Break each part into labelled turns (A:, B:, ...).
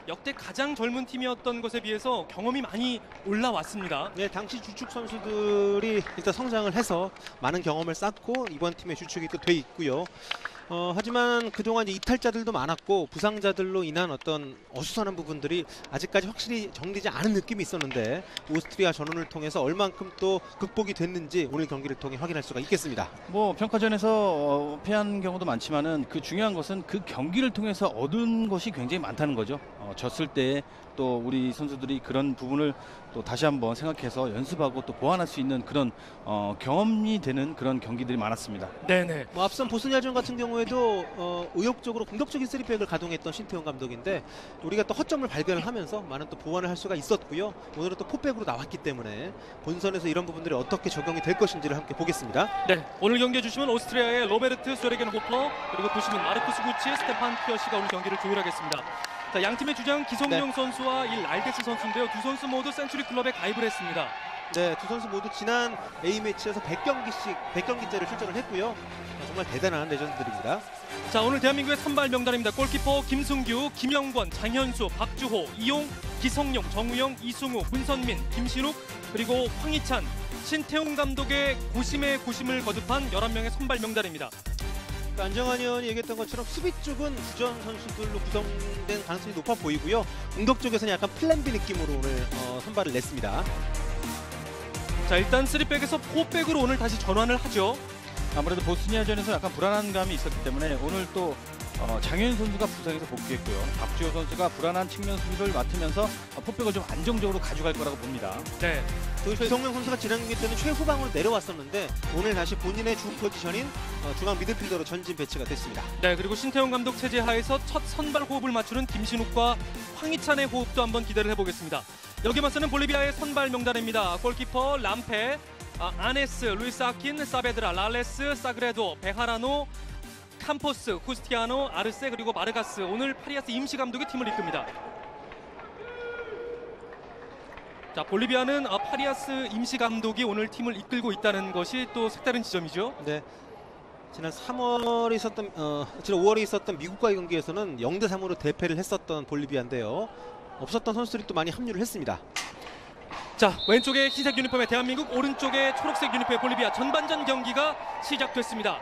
A: 역대 가장 젊은 팀이었던 것에 비해서 경험이 많이 올라왔습니다.
B: 네, 당시 주축 선수들이 일단 성장을 해서 많은 경험을 쌓고 이번 팀의 주축이 또 돼 있고요. 하지만 그동안 이제 이탈자들도 많았고 부상자들로 인한 어떤 어수선한 부분들이 아직까지 확실히 정리되지 않은 느낌이 있었는데 오스트리아 전원을 통해서 얼만큼 또 극복이 됐는지 오늘 경기를 통해 확인할 수가 있겠습니다.
C: 뭐 평가전에서 패한 경우도 많지만은 그 중요한 것은 그 경기를 통해서 얻은 것이 굉장히 많다는 거죠. 졌을 때 또 우리 선수들이 그런 부분을 또 다시 한번 생각해서 연습하고 또 보완할 수 있는 그런 경험이 되는 그런 경기들이 많았습니다.
A: 네네.
B: 뭐 앞선 보스니아전 같은 경우에도 의욕적으로 공격적인 3백을 가동했던 신태용 감독인데 우리가 또 허점을 발견을 하면서 많은 또 보완을 할 수가 있었고요. 오늘은 또 4백으로 나왔기 때문에 본선에서 이런 부분들이 어떻게 적용이 될 것인지를 함께 보겠습니다.
A: 네, 오늘 경기에 주시면 오스트리아의 로베르트 스웨르겐 호플러 그리고 부시민 마르쿠스 구치, 스테판 피어시가 오늘 경기를 조율하겠습니다. 자, 양팀의 주장 기성용 선수와 일 알게스 선수인데요. 두 선수 모두 센츄리 클럽에 가입을 했습니다.
B: 네, 두 선수 모두 지난 A매치에서 100경기째를 출전을 했고요. 정말 대단한 레전드들입니다.
A: 자, 오늘 대한민국의 선발 명단입니다. 골키퍼 김승규, 김영권, 장현수, 박주호, 이용, 기성용, 정우영, 이승우, 문선민, 김신욱, 그리고 황희찬, 신태용 감독의 고심의 고심을 거듭한 11명의 선발 명단입니다.
B: 안정환 의원이 얘기했던 것처럼 수비 쪽은 주전 선수들로 구성된 가능성이 높아 보이고요. 공격 쪽에서는 약간 플랜 B 느낌으로 오늘 선발을 냈습니다.
A: 자, 일단 3백에서 4백으로 오늘 다시 전환을 하죠.
C: 아무래도 보스니아전에서 약간 불안한 감이 있었기 때문에 오늘 또 장현 선수가 부상에서 복귀했고요. 박주호 선수가 불안한 측면 수비를 맡으면서 포백을 좀 안정적으로 가져갈 거라고 봅니다.
A: 네.
B: 기성용 선수가 지난 경기 때는 최후방으로 내려왔었는데 오늘 다시 본인의 주 포지션인 중앙 미드필더로 전진 배치가 됐습니다.
A: 네, 그리고 신태용 감독 체제 하에서 첫 선발 호흡을 맞추는 김신욱과 황희찬의 호흡도 한번 기대를 해보겠습니다. 여기 맞서는 볼리비아의 선발 명단입니다. 골키퍼 람페, 아네스, 루이스 아킨, 사베드라, 랄레스, 사그레도, 베하라노, 캠포스, 후스티아노, 아르세 그리고 마르가스. 오늘 파리아스 임시 감독이 팀을 이끕니다. 자, 볼리비아는 파리아스 임시 감독이 오늘 팀을 이끌고 있다는 것이 또 색다른 지점이죠.
B: 네. 지난 3월에 있었던 지난 5월에 있었던 미국과의 경기에서는 0대3으로 대패를 했었던 볼리비아인데요. 없었던 선수들이 또 많이 합류를 했습니다.
A: 자, 왼쪽에 흰색 유니폼의 대한민국, 오른쪽에 초록색 유니폼의 볼리비아. 전반전 경기가 시작됐습니다.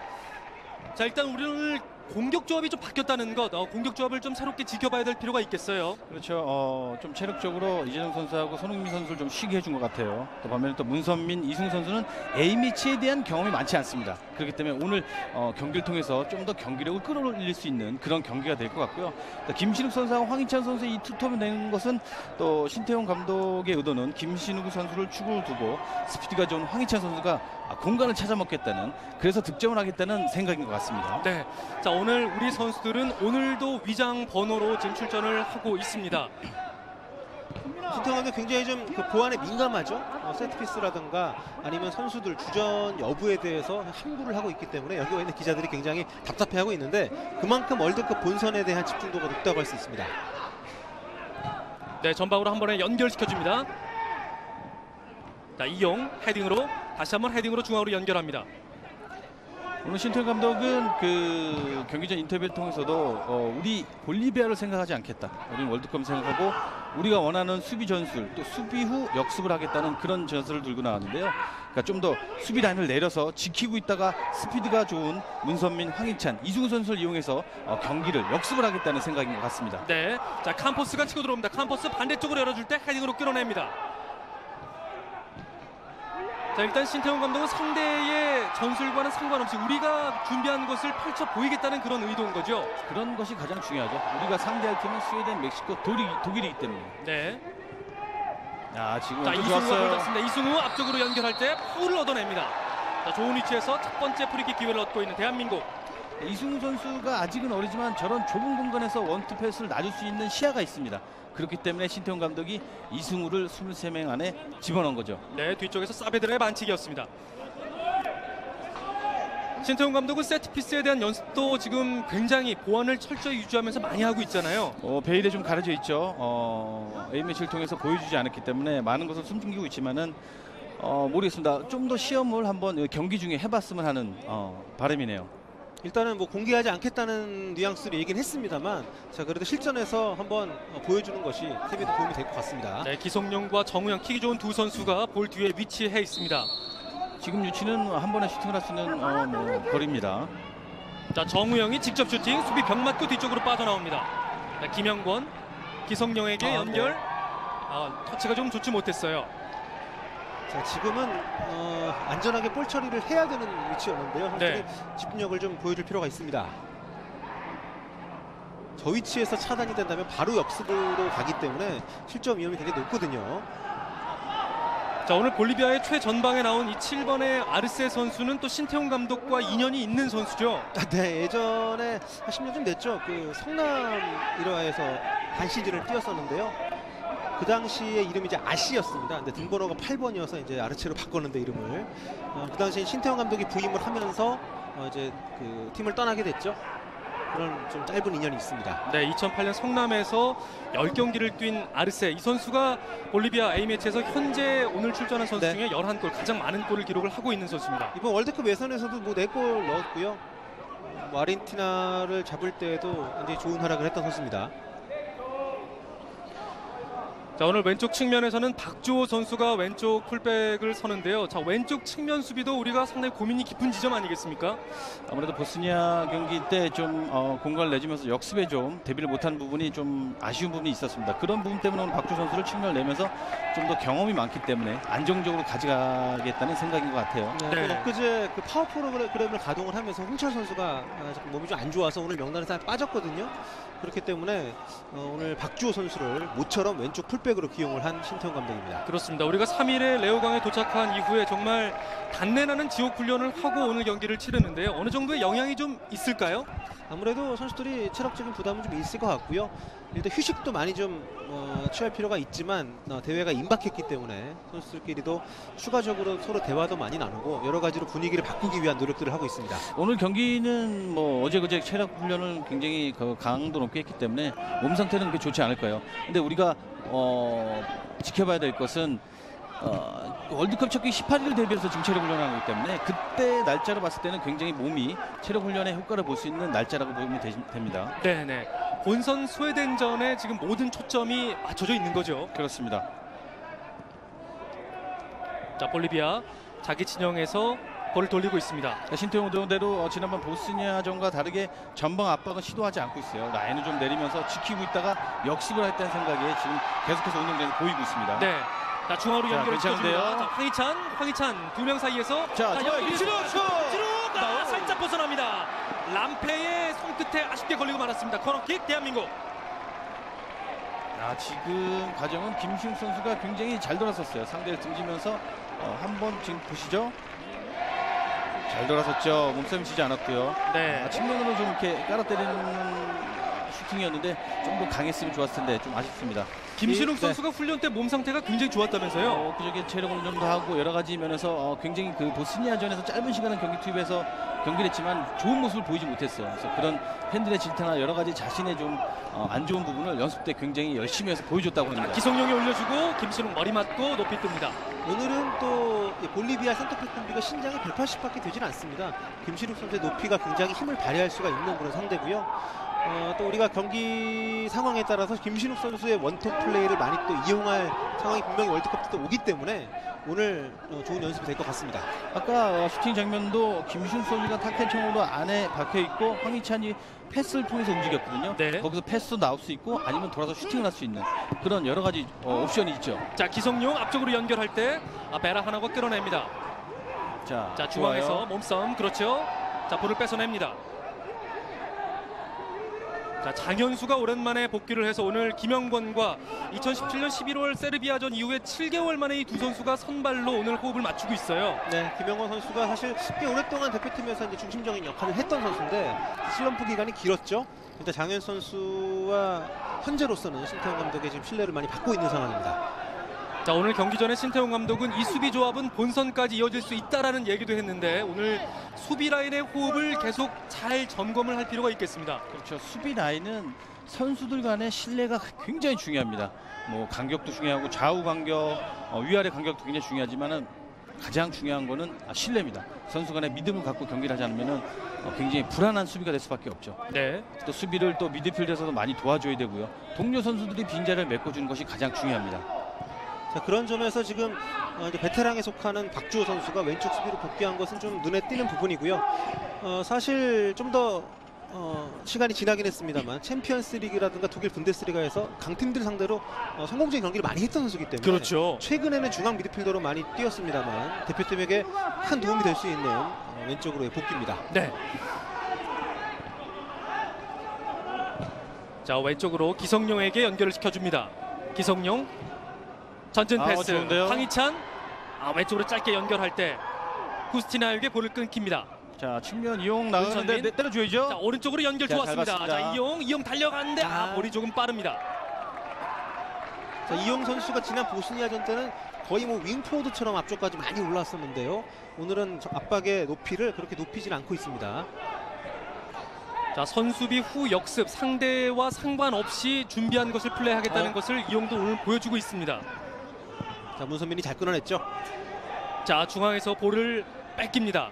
A: 자, 일단 우리는 공격 조합이 좀 바뀌었다는 것, 공격 조합을 좀 새롭게 지켜봐야 될 필요가 있겠어요.
C: 그렇죠. 좀 체력적으로 이재정 선수하고 손흥민 선수를 좀 쉬게 해준 것 같아요. 또 반면에 또 문선민, 이승우 선수는 A매치에 대한 경험이 많지 않습니다. 그렇기 때문에 오늘 경기를 통해서 좀 더 경기력을 끌어올릴 수 있는 그런 경기가 될 것 같고요. 김신욱 선수하고 황희찬 선수의 이 투톱을 내는 것은 또 신태용 감독의 의도는 김신욱 선수를 축으로 두고 스피드가 좋은 황희찬 선수가 공간을 찾아먹겠다는, 그래서 득점을 하겠다는 생각인 것 같습니다.
A: 네. 자, 오늘 우리 선수들은 오늘도 위장 번호로 지금 출전을 하고 있습니다.
B: 신태용 감독 굉장히 좀 그 보안에 민감하죠. 세트피스라든가 아니면 선수들 주전 여부에 대해서 함구를 하고 있기 때문에 여기 와 있는 기자들이 굉장히 답답해하고 있는데 그만큼 월드컵 본선에 대한 집중도가 높다고 할 수 있습니다.
A: 네, 전방으로 한 번에 연결시켜줍니다. 자, 이용 헤딩으로 다시 한번 헤딩으로 중앙으로 연결합니다.
C: 오늘 신태용 감독은 그 경기 전 인터뷰를 통해서도 우리 볼리비아를 생각하지 않겠다. 우리는 월드컵 생각하고 우리가 원하는 수비 전술, 또 수비 후 역습을 하겠다는 그런 전술을 들고 나왔는데요. 그러니까 좀 더 수비 라인을 내려서 지키고 있다가 스피드가 좋은 문선민, 황희찬, 이승우 선수를 이용해서 경기를 역습을 하겠다는 생각인 것 같습니다.
A: 네, 자, 캠포스가 치고 들어옵니다. 캠포스 반대쪽으로 열어줄 때 헤딩으로 끌어냅니다. 자, 일단 신태용 감독은 상대의 전술과는 상관없이 우리가 준비한 것을 펼쳐 보이겠다는 그런 의도인 거죠.
C: 그런 것이 가장 중요하죠. 우리가 상대할 팀은 스웨덴, 멕시코, 독일이기 때문에.
A: 네.
C: 지금
A: 자, 이승우가 볼
C: 좋았어요.
A: 잡습니다. 이승우 앞쪽으로 연결할 때 파울을 얻어냅니다. 자, 좋은 위치에서 첫 번째 프리킥 기회를 얻고 있는 대한민국.
C: 이승우 선수가 아직은 어리지만 저런 좁은 공간에서 원투 패스를 놔줄 수 있는 시야가 있습니다. 그렇기 때문에 신태용 감독이 이승우를 23명 안에 집어넣은 거죠.
A: 네, 뒤쪽에서 사베드라의 반칙이었습니다. 신태용 감독은 세트피스에 대한 연습도 지금 굉장히 보완을 철저히 유지하면서 많이 하고 있잖아요.
C: 베일에 좀 가려져 있죠. A매치를 통해서 보여주지 않았기 때문에 많은 것을 숨기고 있지만은 모르겠습니다. 좀 더 시험을 한번 경기 중에 해봤으면 하는 바람이네요.
B: 일단은 뭐 공개하지 않겠다는 뉘앙스로 얘기는 했습니다만, 자 그래도 실전에서 한번 보여주는 것이 팀에도 도움이 될 것 같습니다.
A: 네, 기성용과 정우영 킥이 좋은 두 선수가 볼 뒤에 위치해 있습니다.
C: 지금 위치는 한 번에 슈팅을 할 수 있는 뭐 거리입니다.
A: 자, 정우영이 직접 슈팅, 수비 벽 맞고 뒤쪽으로 빠져나옵니다. 자, 김영권, 기성용에게 연결. 터치가 좀 좋지 못했어요.
B: 자 지금은 안전하게 볼 처리를 해야 되는 위치였는데요. 선수들이
A: 네.
B: 집중력을 좀 보여줄 필요가 있습니다. 저 위치에서 차단이 된다면 바로 역습으로 가기 때문에 실점 위험이 굉장히 높거든요.
A: 자, 오늘 볼리비아의 최전방에 나온 이 7번의 아르세 선수는 또 신태용 감독과 인연이 있는 선수죠.
B: 네, 예전에 한 10년쯤 됐죠. 그 성남 1화에서 반 시즌을 뛰었었는데요. 그 당시에 이름이 이제 아시였습니다. 근데 등번호가 8번이어서 이제 아르체로 바꿨는데 이름을. 그 당시에 신태용 감독이 부임을 하면서 이제 그 팀을 떠나게 됐죠. 그런 좀 짧은 인연이 있습니다.
A: 네, 2008년 성남에서 10경기를 뛴 아르세. 이 선수가 볼리비아 A매치에서 현재 오늘 출전한 선수
B: 네.
A: 중에 11골, 가장 많은 골을 기록을 하고 있는 선수입니다.
B: 이번 월드컵 예선에서도 뭐 4골 넣었고요. 뭐 아르헨티나를 잡을 때에도 굉장히 좋은 활약을 했던 선수입니다.
A: 자, 오늘 왼쪽 측면에서는 박주호 선수가 왼쪽 풀백을 서는데요. 자, 왼쪽 측면 수비도 우리가 상당히 고민이 깊은 지점 아니겠습니까?
C: 아무래도 보스니아 경기 때 좀 공간을 내주면서 역습에 좀 대비를 못한 부분이 좀 아쉬운 부분이 있었습니다. 그런 부분 때문에 오늘 박주 선수를 측면을 내면서 좀 더 경험이 많기 때문에 안정적으로 가져가겠다는 생각인 것 같아요.
B: 네. 또 엊그제 그 파워 프로그램을 가동을 하면서 홍철 선수가 몸이 좀 안 좋아서 오늘 명단에서 빠졌거든요. 그렇기 때문에 오늘 박주호 선수를 모처럼 왼쪽 풀백으로 기용을 한 신태용 감독입니다.
A: 그렇습니다. 우리가 3일에 레오강에 도착한 이후에 정말 단내나는 지옥 훈련을 하고 오늘 경기를 치르는데요. 어느 정도의 영향이 좀 있을까요?
B: 아무래도 선수들이 체력적인 부담은 좀 있을 것 같고요. 일단 휴식도 많이 좀 취할 필요가 있지만 대회가 임박했기 때문에 선수들끼리도 추가적으로 서로 대화도 많이 나누고 여러 가지로 분위기를 바꾸기 위한 노력들을 하고 있습니다.
C: 오늘 경기는 뭐 어제 그제 체력 훈련을 굉장히 강도 높게 했기 때문에 몸 상태는 그렇게 좋지 않을 거예요. 근데 우리가 지켜봐야 될 것은 월드컵 첫 경기 18일을 대비해서 지금 체력 훈련을 하고 있기 때문에 그때 날짜로 봤을 때는 굉장히 몸이 체력 훈련의 효과를 볼 수 있는 날짜라고 보면 됩니다.
A: 네네. 본선 스웨덴전에 지금 모든 초점이 맞춰져 있는 거죠.
C: 그렇습니다.
A: 자, 볼리비아 자기 진영에서 볼을 돌리고 있습니다.
C: 신태용 대로 지난번 보스니아전과 다르게 전방 압박은 시도하지 않고 있어요. 라인을 좀 내리면서 지키고 있다가 역습을 했다는 생각에 지금 계속해서 운영되면서 보이고 있습니다.
A: 네. 자, 중앙으로
C: 자,
A: 연결을
C: 괜찮은데요?
A: 시켜줍니다. 자, 황희찬 두 명 사이에서
C: 자,
A: 연결
C: 슛!
A: 살짝 벗어납니다. 람페의 손끝에 아쉽게 걸리고 말았습니다. 코너킥 대한민국.
C: 지금 과정은 김시웅 선수가 굉장히 잘 돌아섰어요. 상대를 등지면서 한번 지금 보시죠. 잘 돌아섰죠. 몸싸움 지지 않았고요.
A: 네.
C: 측면으로 좀 이렇게 깔아 때리는 슈팅이었는데 좀 더 강했으면 좋았을 텐데 좀 아쉽습니다.
A: 김신욱
B: 네.
A: 선수가 훈련 때 몸 상태가 굉장히 좋았다면서요?
C: 그저께 체력 운동도 하고 여러 가지 면에서 굉장히 그 보스니아전에서 짧은 시간을 경기 투입해서 경기를 했지만 좋은 모습을 보이지 못했어요. 그래서 그런 팬들의 질타나 여러 가지 자신의 좀 안 좋은 부분을 연습 때 굉장히 열심히 해서 보여줬다고 합니다.
A: 기성용이 올려주고 김신욱 머리 맞고 높이 뜹니다.
B: 오늘은 또 볼리비아 센터백 콤비가 신장이 180밖에 되진 않습니다. 김신욱 선수의 높이가 굉장히 힘을 발휘할 수가 있는 그런 상대고요. 또 우리가 경기 상황에 따라서 김신욱 선수의 원톱 플레이를 많이 또 이용할 상황이 분명히 월드컵 때 오기 때문에 오늘 좋은 연습이 될 것 같습니다.
C: 아까 슈팅 장면도 김신욱 선수가 탁텐청으로 안에 박혀있고 황희찬이 패스를 통해서 움직였거든요.
A: 네.
C: 거기서 패스도 나올 수 있고 아니면 돌아서 슈팅을 할 수 있는 그런 여러 가지 옵션이 있죠.
A: 자, 기성용 앞쪽으로 연결할 때 베라 하나가 끌어냅니다. 자, 중앙에서
C: 좋아요.
A: 몸싸움. 그렇죠. 자, 볼을 뺏어냅니다. 자, 장현수가 오랜만에 복귀를 해서 오늘 김영권과 2017년 11월 세르비아전 이후에 7개월 만에 이 두 선수가 선발로 오늘 호흡을 맞추고 있어요.
B: 네, 김영권 선수가 사실 꽤 오랫동안 대표팀에서 이제 중심적인 역할을 했던 선수인데 슬럼프 기간이 길었죠. 일단 장현 선수와 현재로서는 신태용 감독의 지금 신뢰를 많이 받고 있는 상황입니다.
A: 자, 오늘 경기 전에 신태용 감독은 이 수비 조합은 본선까지 이어질 수 있다라는 얘기도 했는데 오늘 수비 라인의 호흡을 계속 잘 점검을 할 필요가 있겠습니다.
C: 그렇죠. 수비 라인은 선수들 간의 신뢰가 굉장히 중요합니다. 뭐 간격도 중요하고 좌우 간격, 위아래 간격도 굉장히 중요하지만은 가장 중요한 거는 신뢰입니다. 선수 간의 믿음을 갖고 경기를 하지 않으면 굉장히 불안한 수비가 될 수밖에 없죠.
A: 네.
C: 또 수비를 또 미드필드에서도 많이 도와줘야 되고요. 동료 선수들이 빈자리를 메꿔주는 것이 가장 중요합니다.
B: 자, 그런 점에서 지금 이제 베테랑에 속하는 박주호 선수가 왼쪽 수비로 복귀한 것은 좀 눈에 띄는 부분이고요. 사실 좀 더 시간이 지나긴 했습니다만 챔피언스 리그라든가 독일 분데스리가에서 강팀들 상대로 성공적인 경기를 많이 했던 선수이기 때문에
A: 그렇죠.
B: 최근에는 중앙 미드필더로 많이 뛰었습니다만 대표팀에게 큰 도움이 될 수 있는 왼쪽으로의 복귀입니다.
A: 네. 자, 왼쪽으로 기성용에게 연결을 시켜줍니다. 기성용 전진 패스.
C: 좋은데요?
A: 황희찬 왼쪽으로 짧게 연결할 때 후스티나에게 볼을 끊깁니다.
C: 자, 측면 이용 나가는데
A: 문선민.
C: 때려줘야죠.
A: 자, 오른쪽으로 연결
C: 자,
A: 좋았습니다.
C: 잘 봤습니다.
A: 자, 이용 달려가는데 볼이 조금 빠릅니다.
B: 자, 이용 선수가 지난 보스니아전 때는 거의 뭐 윙포워드처럼 앞쪽까지 많이 올라왔었는데요. 오늘은 압박의 높이를 그렇게 높이진 않고 있습니다.
A: 자, 선수비 후 역습, 상대와 상관없이 준비한 것을 플레이하겠다는 것을 이용도 오늘 보여주고 있습니다.
B: 자, 문선민이 잘 끊어냈죠.
A: 자, 중앙에서 볼을 뺏깁니다.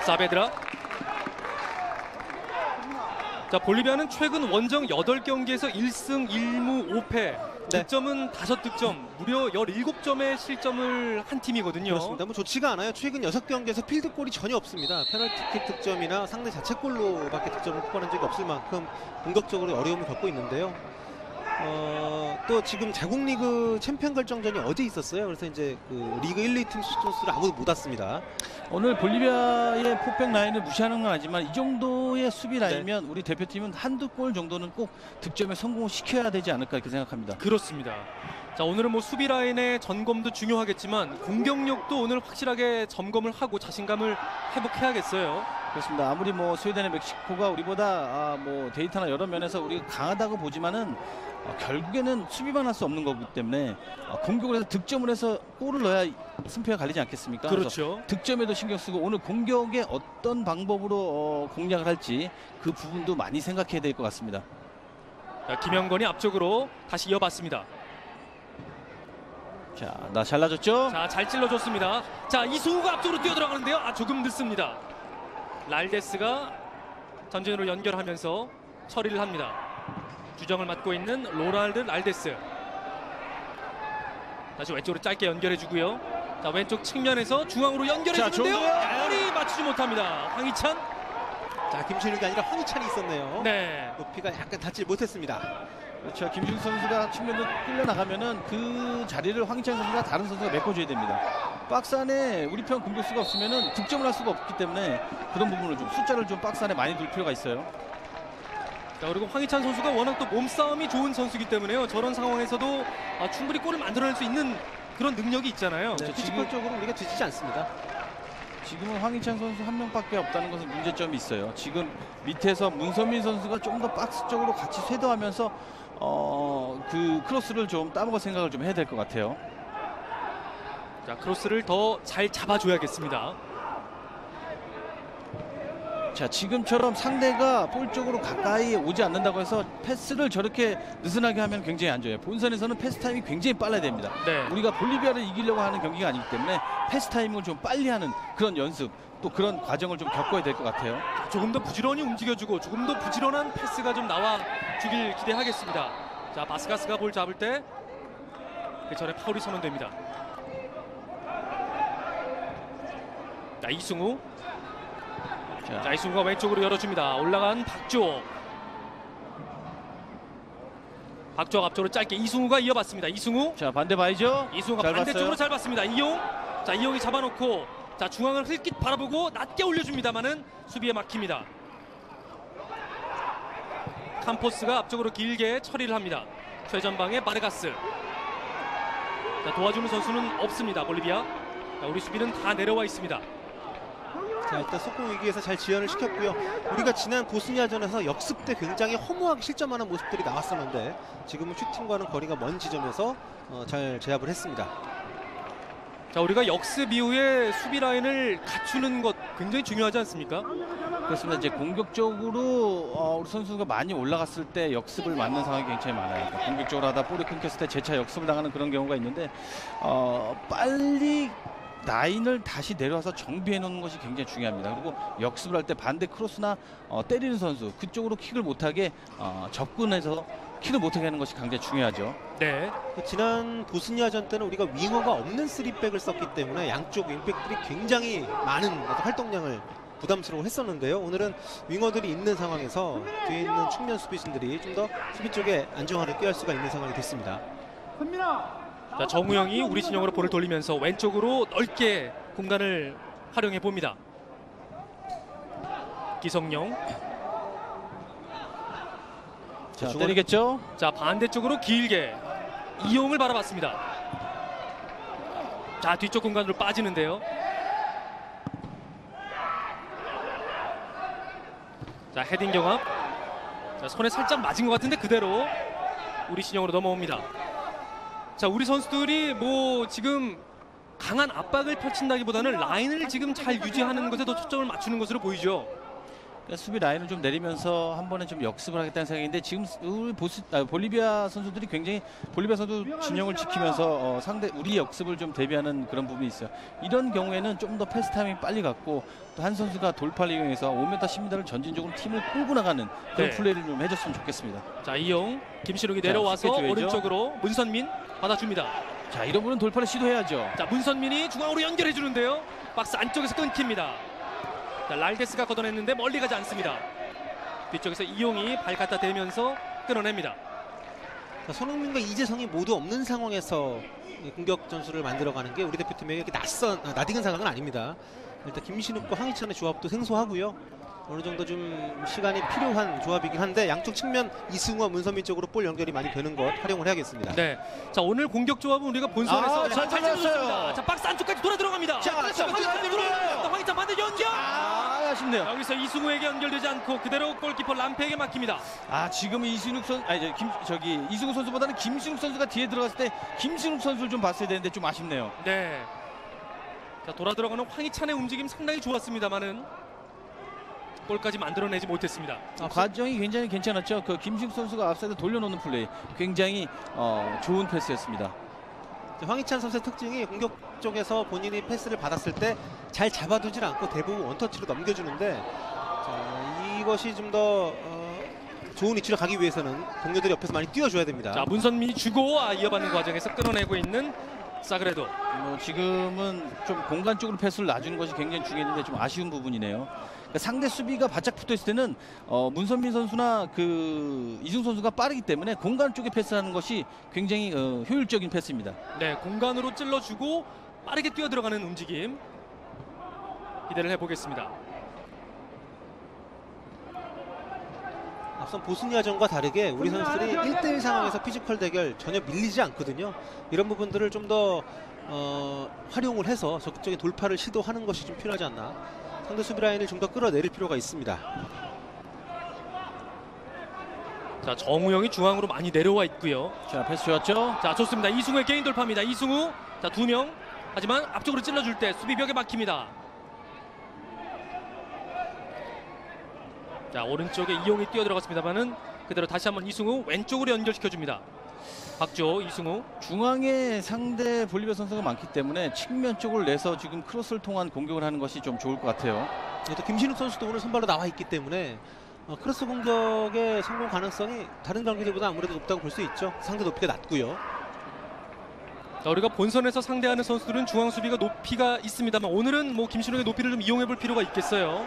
A: 사베드라. 자, 볼리비아는 최근 원정 8경기에서 1승 1무 5패. 득점은 5득점, 무려 17점의 실점을 한 팀이거든요.
B: 그렇습니다. 뭐 좋지가 않아요. 최근 6경기에서 필드골이 전혀 없습니다. 페널티킥 득점이나 상대 자책골로밖에 득점을 뽑아낸 적이 없을 만큼 공격적으로 어려움을 겪고 있는데요. 또 지금 자국 리그 챔피언 결정전이 어제 있었어요. 그래서 이제 그 리그 1, 2팀 선수를 아무도 못 왔습니다.
C: 오늘 볼리비아의 포백 라인을 무시하는 건 아니지만 이 정도의 수비 라인이면 우리 대표팀은 한두 골 정도는 꼭 득점에 성공을 시켜야 되지 않을까 이렇게 생각합니다.
A: 그렇습니다. 자, 오늘은 뭐 수비 라인의 점검도 중요하겠지만 공격력도 오늘 확실하게 점검을 하고 자신감을 회복해야겠어요.
C: 그렇습니다. 아무리 뭐 스웨덴의 멕시코가 우리보다 뭐 데이터나 여러 면에서 우리가 강하다고 보지만은 결국에는 수비만 할 수 없는 거기 때문에 공격을 해서 득점을 해서 골을 넣어야 승패가 갈리지 않겠습니까?
A: 그렇죠.
C: 득점에도 신경 쓰고 오늘 공격에 어떤 방법으로 공략을 할지 그 부분도 많이 생각해야 될 것 같습니다.
A: 자, 김영건이 앞쪽으로 다시 이어봤습니다.
C: 자, 나 잘라줬죠?
A: 자, 잘 찔러줬습니다. 자, 이승우가 앞쪽으로 뛰어들어가는데요. 조금 늦습니다. 랄데스가 전진으로 연결하면서 처리를 합니다. 주정을 맡고 있는 로날드 랄데스. 다시 왼쪽으로 짧게 연결해주고요. 자, 왼쪽 측면에서 중앙으로 연결해주는데요. 머리 맞추지 못합니다. 황희찬.
B: 자, 김신욱이 아니라 황희찬이 있었네요.
A: 네.
B: 높이가 약간 닿지 못했습니다.
C: 그렇죠. 김준수 선수가 측면으로 끌려 나가면은 그 자리를 황희찬 선수가 다른 선수가 메꿔줘야 됩니다. 박스 안에 우리 편 공격수가 없으면은 득점을 할 수가 없기 때문에 그런 부분을 좀 숫자를 좀 박스 안에 많이 둘 필요가 있어요.
A: 자, 그리고 황희찬 선수가 워낙 또 몸싸움이 좋은 선수이기 때문에요. 저런 상황에서도 충분히 골을 만들어낼 수 있는 그런 능력이 있잖아요.
B: 네, 피지컬적으로 우리가 뒤지지 않습니다.
C: 지금은 황희찬 선수 한 명밖에 없다는 것은 문제점이 있어요. 지금 밑에서 문선민 선수가 좀 더 박스 쪽으로 같이 쇄도하면서 그 크로스를 좀 따먹을 생각을 좀 해야 될 것 같아요.
A: 자, 크로스를 더 잘 잡아줘야겠습니다.
C: 자, 지금처럼 상대가 볼 쪽으로 가까이 오지 않는다고 해서 패스를 저렇게 느슨하게 하면 굉장히 안 좋아요. 본선에서는 패스 타임이 굉장히 빨라야 됩니다.
A: 네.
C: 우리가 볼리비아를 이기려고 하는 경기가 아니기 때문에 패스 타이밍을 좀 빨리 하는 그런 연습 또 그런 과정을 좀 겪어야 될 것 같아요.
A: 조금 더 부지런히 움직여주고 조금 더 부지런한 패스가 좀 나와주길 기대하겠습니다. 자, 바스가스가 볼 잡을 때 그 전에 파울이 선언됩니다. 자, 이승우. 자, 이승우가 왼쪽으로 열어줍니다. 올라간 박주호. 박주호 앞쪽으로 짧게 이승우가 이어봤습니다. 이승우.
C: 자, 반대 봐야죠.
A: 이승우가
C: 잘
A: 반대쪽으로
C: 봤어요.
A: 잘 봤습니다. 이용. 자, 이용이 잡아놓고 자, 중앙을 흘끗 바라보고 낮게 올려줍니다만은 수비에 막힙니다. 캄포스가 앞쪽으로 길게 처리를 합니다. 최전방에 바르가스. 자, 도와주는 선수는 없습니다. 볼리비아. 자, 우리 수비는 다 내려와 있습니다.
B: 자, 일단 속공 위기에서 잘 지연을 시켰고요. 우리가 지난 보스니아전에서 역습 때 굉장히 허무하게 실점하는 모습들이 나왔었는데 지금은 슈팅과는 거리가 먼 지점에서 잘 제압을 했습니다.
A: 자, 우리가 역습 이후에 수비 라인을 갖추는 것 굉장히 중요하지 않습니까?
C: 그렇습니다. 이제 공격적으로 우리 선수가 많이 올라갔을 때 역습을 맞는 상황이 굉장히 많아요. 그러니까 공격적으로 하다 볼이 끊겼을 때 재차 역습을 당하는 그런 경우가 있는데 빨리 라인을 다시 내려와서 정비해 놓는 것이 굉장히 중요합니다. 그리고 역습을 할 때 반대 크로스나 때리는 선수 그쪽으로 킥을 못하게 접근해서 킥을 못하게 하는 것이 굉장히 중요하죠.
A: 네.
B: 지난 보스니아전 때는 우리가 윙어가 없는 3백을 썼기 때문에 양쪽 윙백들이 굉장히 많은 어떤 활동량을 부담스러워 했었는데요. 오늘은 윙어들이 있는 상황에서 뒤에 있는 측면 수비진들이 좀 더 수비 쪽에 안정화를 꾀할 수가 있는 상황이 됐습니다.
A: 자, 정우영이 우리 진영으로 볼을 돌리면서 왼쪽으로 넓게 공간을 활용해 봅니다. 기성용.
C: 자, 때리겠죠?
A: 자, 반대쪽으로 길게 이용을 바라봤습니다. 자, 뒤쪽 공간으로 빠지는데요. 자, 헤딩 경합. 자, 손에 살짝 맞은 것 같은데 그대로 우리 진영으로 넘어옵니다. 자, 우리 선수들이 뭐 지금 강한 압박을 펼친다기보다는 라인을 지금 잘 유지하는 것에 더 초점을 맞추는 것으로 보이죠.
C: 그러니까 수비 라인을 좀 내리면서 한 번에 좀 역습을 하겠다는 생각인데 지금 우리 볼리비아 선수들이 굉장히 볼리비아 선수 진영을 지키면서 상대 우리 역습을 좀 대비하는 그런 부분이 있어요. 이런 경우에는 좀 더 패스 타이밍이 빨리 갔고 또 한 선수가 돌파를 이용해서 5m 10m를 전진적으로 팀을 끌고 나가는 그런
A: 네.
C: 플레이를 좀 해줬으면 좋겠습니다.
A: 자, 이용, 김신욱이
C: 자,
A: 내려와서
C: 스케줄 웨이죠.
A: 오른쪽으로 문선민 받아줍니다.
C: 자, 이런 분은 돌파를 시도해야죠.
A: 자, 문선민이 중앙으로 연결해 주는데요. 박스 안쪽에서 끊깁니다. 자, 랄데스가 걷어냈는데 멀리 가지 않습니다. 뒤쪽에서 이용이 발 갖다 대면서 끊어냅니다.
B: 자, 손흥민과 이재성이 모두 없는 상황에서 공격 전술을 만들어가는 게 우리 대표팀에게 이렇게 낯익은 상황은 아닙니다. 일단 김신욱과 황희찬의 조합도 생소하고요. 어느 정도 좀 시간이 필요한 조합이긴 한데 양쪽 측면 이승우와 문선민 쪽으로 볼 연결이 많이 되는 것 활용을 해야겠습니다.
A: 네, 자, 오늘 공격 조합은 우리가 본선에서
C: 잘
A: 잘
C: 찾았어요.
A: 찾았습니다. 자, 박스 안쪽까지 돌아 들어갑니다.
C: 자, 황희찬 들어와요.
A: 황희찬 반대 연결.
C: 아쉽네요.
A: 여기서 이승우에게 연결되지 않고 그대로 골키퍼 람페에게 맡깁니다.
C: 지금 이승욱 선 이승우 선수보다는 김신욱 선수가 뒤에 들어갔을 때 김신욱 선수를 좀 봤어야 되는데 좀 아쉽네요.
A: 네. 자, 돌아 들어가는 황희찬의 움직임 상당히 좋았습니다만은 골까지 만들어내지 못했습니다.
C: 과정이 굉장히 괜찮았죠. 그 김신욱 선수가 앞사이드 돌려놓는 플레이 굉장히 좋은 패스였습니다.
B: 황희찬 선수의 특징이 공격 쪽에서 본인이 패스를 받았을 때 잘 잡아두질 않고 대부분 원터치로 넘겨주는데 자, 이것이 좀 더 좋은 위치로 가기 위해서는 동료들이 옆에서 많이 뛰어줘야 됩니다.
A: 자, 문선민이 주고 이어받는 과정에서 끊어내고 있는 사그레도.
C: 지금은 좀 공간 쪽으로 패스를 놔주는 것이 굉장히 중요했는데 좀 아쉬운 부분이네요. 그러니까 상대 수비가 바짝 붙어 있을 때는 문선민 선수나 이승우 선수가 빠르기 때문에 공간 쪽에 패스하는 것이 굉장히 효율적인 패스입니다.
A: 네, 공간으로 찔러주고 빠르게 뛰어들어가는 움직임 기대를 해보겠습니다.
B: 앞선 보스니아전과 다르게 우리 선수들이 1대1 상황에서 피지컬 대결 전혀 밀리지 않거든요. 이런 부분들을 좀 더 활용을 해서 적극적인 돌파를 시도하는 것이 좀 필요하지 않나. 상대 수비 라인을 좀 더 끌어내릴 필요가 있습니다.
A: 자, 정우영이 중앙으로 많이 내려와 있고요.
C: 자, 패스 좋았죠?
A: 자, 좋습니다. 이승우의 개인 돌파입니다. 이승우. 자, 2명. 하지만 앞쪽으로 찔러줄 때 수비벽에 막힙니다. 자, 오른쪽에 이용이 뛰어들어갔습니다만은 그대로 다시 한번 이승우 왼쪽으로 연결시켜줍니다. 박주호, 이승우.
C: 중앙에 상대 볼리비아 선수가 많기 때문에 측면 쪽을 내서 지금 크로스를 통한 공격을 하는 것이 좀 좋을 것 같아요.
B: 또 김신욱 선수도 오늘 선발로 나와 있기 때문에 크로스 공격의 성공 가능성이 다른 경기들보다 아무래도 높다고 볼 수 있죠. 상대 높이가 낮고요.
A: 자, 우리가 본선에서 상대하는 선수들은 중앙 수비가 높이가 있습니다만 오늘은 뭐 김신욱의 높이를 좀 이용해 볼 필요가 있겠어요.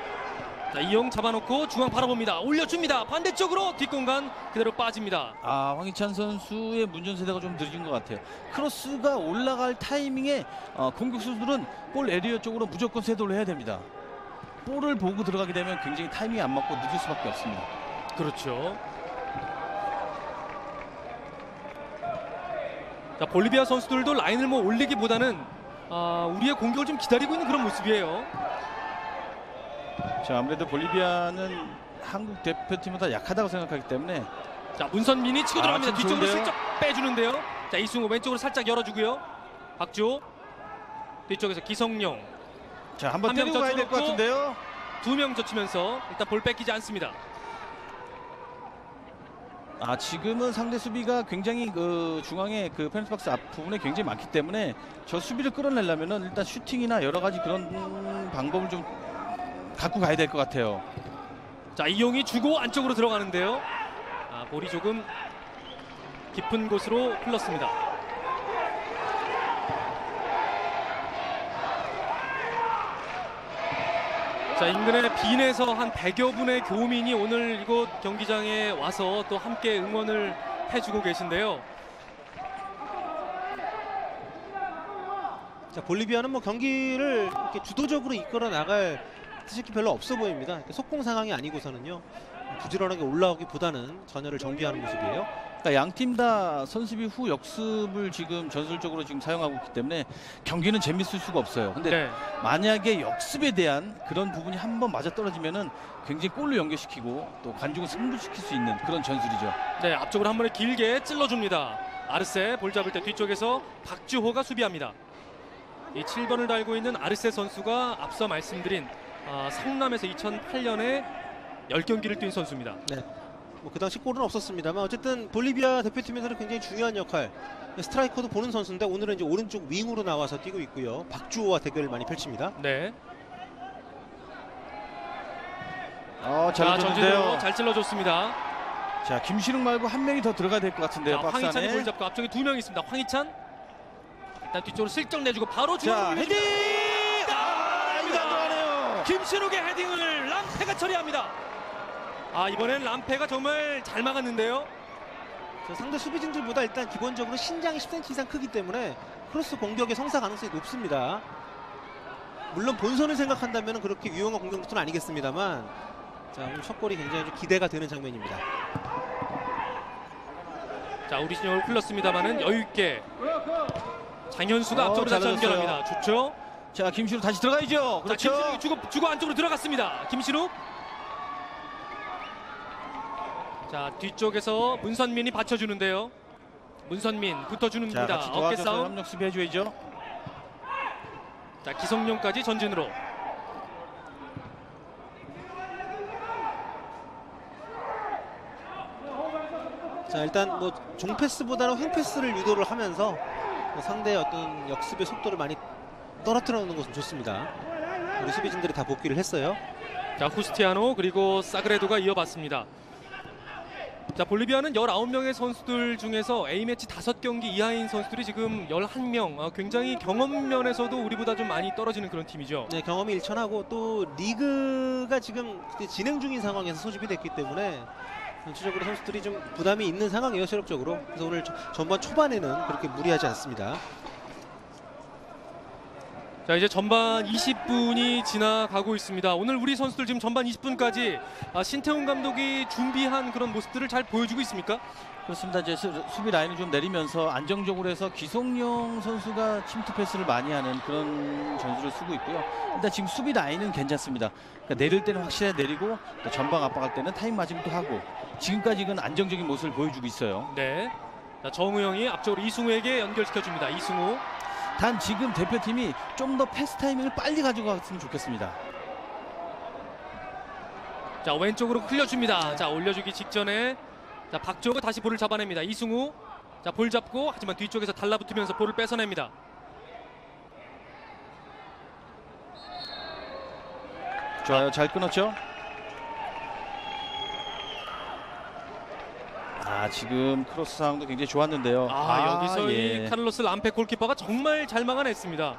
A: 자, 이용 잡아놓고 중앙 바라봅니다. 올려줍니다. 반대쪽으로 뒷공간 그대로 빠집니다.
C: 황희찬 선수의 문전 세대가 좀 늦은 것 같아요. 크로스가 올라갈 타이밍에 공격수들은 볼 에리어 쪽으로 무조건 세도를 해야 됩니다. 볼을 보고 들어가게 되면 굉장히 타이밍이 안 맞고 늦을 수밖에 없습니다.
A: 그렇죠. 자, 볼리비아 선수들도 라인을 뭐 올리기보다는 우리의 공격을 좀 기다리고 있는 그런 모습이에요.
C: 자, 아무래도 볼리비아는 한국 대표팀보다 약하다고 생각하기 때문에
A: 자, 문선민이 치고 들어갑니다.
C: 지금
A: 뒤쪽으로
C: 좋은데요?
A: 슬쩍 빼주는데요. 자, 이승우 왼쪽으로 살짝 열어주고요. 박주호 뒤쪽에서 기성용.
C: 자, 한번
A: 한 명
C: 때리고 가야 될 것
A: 젖혀놓고.
C: 같은데요.
A: 두 명 젖히면서 일단 볼 뺏기지 않습니다.
C: 지금은 상대 수비가 굉장히 그 중앙에 그 페널티박스 앞 부분에 굉장히 많기 때문에 저 수비를 끌어내려면은 일단 슈팅이나 여러 가지 그런 방법을 좀 갖고 가야 될 것 같아요.
A: 자, 이용이 주고 안쪽으로 들어가는데요. 볼이 조금 깊은 곳으로 흘렀습니다. 자, 인근의 빈에서 한 100여 분의 교민이 오늘 이곳 경기장에 와서 또 함께 응원을 해주고 계신데요.
B: 자, 볼리비아는 뭐 경기를 이렇게 주도적으로 이끌어 나갈 뜻이 별로 없어 보입니다. 속공 상황이 아니고서는요, 부지런하게 올라오기보다는 전열을 정비하는 모습이에요.
C: 그러니까 양팀 다 선수비 후 역습을 지금 전술적으로 지금 사용하고 있기 때문에 경기는 재밌을 수가 없어요. 근데
A: 네.
C: 만약에 역습에 대한 그런 부분이 한번 맞아 떨어지면은 굉장히 골로 연결시키고 또 관중을 승부시킬 수 있는 그런 전술이죠.
A: 네, 앞쪽으로 한 번에 길게 찔러줍니다. 아르세 볼 잡을 때 뒤쪽에서 박주호가 수비합니다. 이 7번을 달고 있는 아르세 선수가 앞서 말씀드린 성남에서 2008년에 10경기를 뛴 선수입니다.
B: 네. 뭐 그 당시 골은 없었습니다만 어쨌든 볼리비아 대표팀에서는 굉장히 중요한 역할, 스트라이커도 보는 선수인데 오늘은 이제 오른쪽 윙으로 나와서 뛰고 있고요. 박주호와 대결을 많이 펼칩니다.
A: 네.
C: 잘
A: 전진으로 잘 찔러줬습니다.
C: 자, 김신욱 말고 한 명이 더 들어가야 될 것 같은데요.
A: 자,
C: 박스
A: 황희찬이
C: 안에.
A: 볼 잡고 앞쪽에 두 명 있습니다. 황희찬 일단 뒤쪽으로 슬쩍 내주고 바로
C: 자,
A: 헤딩!
C: 이거 안 들어가네요.
A: 김신욱의 헤딩을 람페가 처리합니다. 이번엔 람페가 정말 잘 막았는데요.
B: 상대 수비진들보다 일단 기본적으로 신장이 10cm 이상 크기 때문에 크로스 공격의 성사 가능성이 높습니다. 물론 본선을 생각한다면 그렇게 유용한 공격부터는 아니겠습니다만, 자, 오늘 첫 골이 굉장히 좀 기대가 되는 장면입니다.
A: 자, 우리 진영을 흘렀습니다만은 여유 있게 장현수가 앞쪽으로 다시
C: 잘해줬어요.
A: 연결합니다. 좋죠?
C: 자, 김신욱 다시 들어가야죠.
A: 자,
C: 그렇죠.
A: 김신욱이 주고 안쪽으로 들어갔습니다. 김신욱. 자, 뒤쪽에서 문선민이 받쳐주는데요. 문선민
C: 자,
A: 붙어주는입니다.
C: 같이
A: 어깨
C: 도와줘서
A: 싸움.
C: 협력 수비 해줘야죠.
A: 자, 기성용까지 전진으로.
B: 자, 일단 뭐 종패스보다는 횡패스를 유도를 하면서 상대의 어떤 역습의 속도를 많이 떨어뜨려 놓는 것은 좋습니다. 우리 수비진들이 다 복귀를 했어요.
A: 자, 후스티아노 그리고 사그레도가 이어봤습니다. 자, 볼리비아는 19명의 선수들 중에서 A매치 5경기 이하인 선수들이 지금 11명. 굉장히 경험 면에서도 우리보다 좀 많이 떨어지는 그런 팀이죠.
B: 네, 경험이 일천하고 또 리그가 지금 진행 중인 상황에서 소집이 됐기 때문에 전체적으로 선수들이 좀 부담이 있는 상황이에요, 체력적으로. 그래서 오늘 전반 초반에는 그렇게 무리하지 않습니다.
A: 자, 이제 전반 20분이 지나가고 있습니다. 오늘 우리 선수들 지금 전반 20분까지 신태훈 감독이 준비한 그런 모습들을 잘 보여주고 있습니까?
C: 그렇습니다. 이제 수비 라인을 좀 내리면서 안정적으로 해서 기성용 선수가 침투 패스를 많이 하는 그런 전술을 쓰고 있고요. 일단 지금 수비 라인은 괜찮습니다. 그러니까 내릴 때는 확실히 내리고 또 전방 압박할 때는 타임 맞음도 하고 지금까지는 안정적인 모습을 보여주고 있어요.
A: 네. 자, 정우영이 앞쪽으로 이승우에게 연결시켜줍니다. 이승우.
C: 단 지금 대표팀이 좀 더 패스 타이밍을 빨리 가져갔으면 좋겠습니다.
A: 자, 왼쪽으로 흘려줍니다. 자, 올려주기 직전에 자, 박주호가 다시 볼을 잡아냅니다. 이승우. 자, 볼 잡고 하지만 뒤쪽에서 달라붙으면서 볼을 뺏어냅니다.
C: 좋아요. 잘 끊었죠? 지금 크로스 상황도 굉장히 좋았는데요.
A: 여기서
C: 예.
A: 이 카를로스 람페 골키퍼가 정말 잘 막아냈습니다.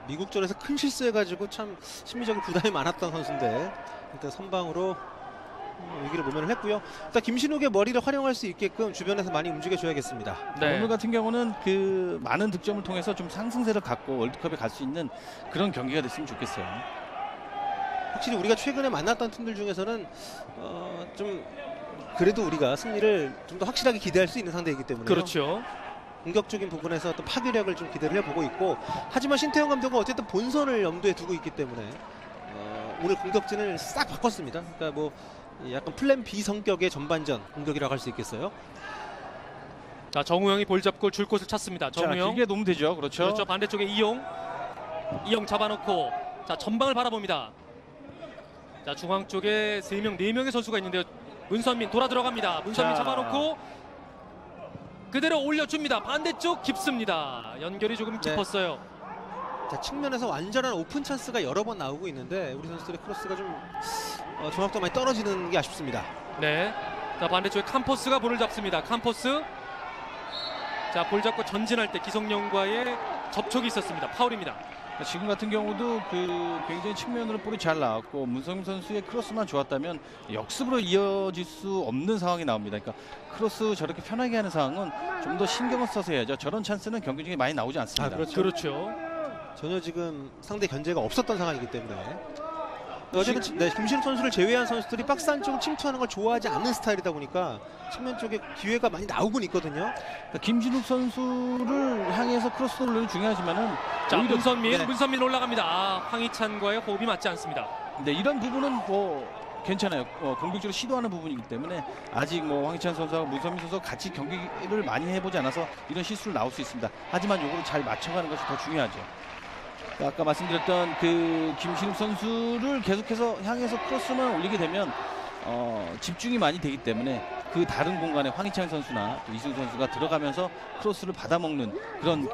B: 미국전에서 큰 실수해가지고 참 심리적인 부담이 많았던 선수인데 일단 선방으로 위기를 모면을 했고요. 일단 김신욱의 머리를 활용할 수 있게끔 주변에서 많이 움직여줘야겠습니다.
A: 네.
C: 오늘 같은 경우는 그 많은 득점을 통해서 좀 상승세를 갖고 월드컵에 갈 수 있는 그런 경기가 됐으면 좋겠어요.
B: 확실히 우리가 최근에 만났던 팀들 중에서는 좀 그래도 우리가 승리를 좀 더 확실하게 기대할 수 있는 상대이기 때문에
A: 그렇죠.
B: 공격적인 부분에서 어떤 파괴력을 좀 기대를 해보고 있고, 하지만 신태용 감독은 어쨌든 본선을 염두에 두고 있기 때문에 오늘 공격진을 싹 바꿨습니다. 그러니까 뭐 약간 플랜 B 성격의 전반전 공격이라고 할 수 있겠어요.
A: 자, 정우영이 볼 잡고 줄 곳을 찾습니다.
C: 자,
A: 정우영.
C: 길게 놓으면 되죠. 그렇죠.
A: 그렇죠. 반대쪽에 이용 잡아놓고 자, 전방을 바라봅니다. 자, 중앙 쪽에 3명, 4명의 선수가 있는데요. 문선민 돌아 들어갑니다. 문선민
C: 자.
A: 잡아놓고 그대로 올려줍니다. 반대쪽 깊습니다. 연결이 조금
B: 네.
A: 깊었어요.
B: 자, 측면에서 완전한 오픈 찬스가 여러 번 나오고 있는데 우리 선수들의 크로스가 좀 정확도가 많이 떨어지는 게 아쉽습니다.
A: 네. 자, 반대쪽에 캄포스가 볼을 잡습니다. 캄포스. 자, 볼 잡고 전진할 때 기성용과의 접촉이 있었습니다. 파울입니다.
C: 지금 같은 경우도 굉장히 측면으로 볼이 잘 나왔고 문성민 선수의 크로스만 좋았다면 역습으로 이어질 수 없는 상황이 나옵니다. 그러니까 크로스 저렇게 편하게 하는 상황은 좀 더 신경을 써서 해야죠. 저런 찬스는 경기 중에 많이 나오지 않습니다.
A: 그렇죠.
B: 전혀 지금 상대 견제가 없었던 상황이기 때문에 어쨌든 네, 김신욱 선수를 제외한 선수들이 박스 안쪽을 침투하는 걸 좋아하지 않는 스타일이다 보니까 측면 쪽에 기회가 많이 나오곤 있거든요.
C: 그러니까 김진욱 선수를 향해서 크로스 올리는 중요하지만은
A: 자,
C: 오히려
A: 문선민 올라갑니다. 아, 황희찬과의 호흡이 맞지 않습니다.
C: 네, 이런 부분은 뭐 괜찮아요. 공격적으로 시도하는 부분이기 때문에 아직 뭐 황희찬 선수와 문선민 선수가 같이 경기를 많이 해보지 않아서 이런 실수를 나올 수 있습니다. 하지만 이거를 잘 맞춰가는 것이 더 중요하죠. 아까 말씀드렸던 그 김신욱 선수를 계속해서 향해서 크로스만 올리게 되면 집중이 많이 되기 때문에 그 다른 공간에 황희찬 선수나 또 이승우 선수가 들어가면서 크로스를 받아먹는 그런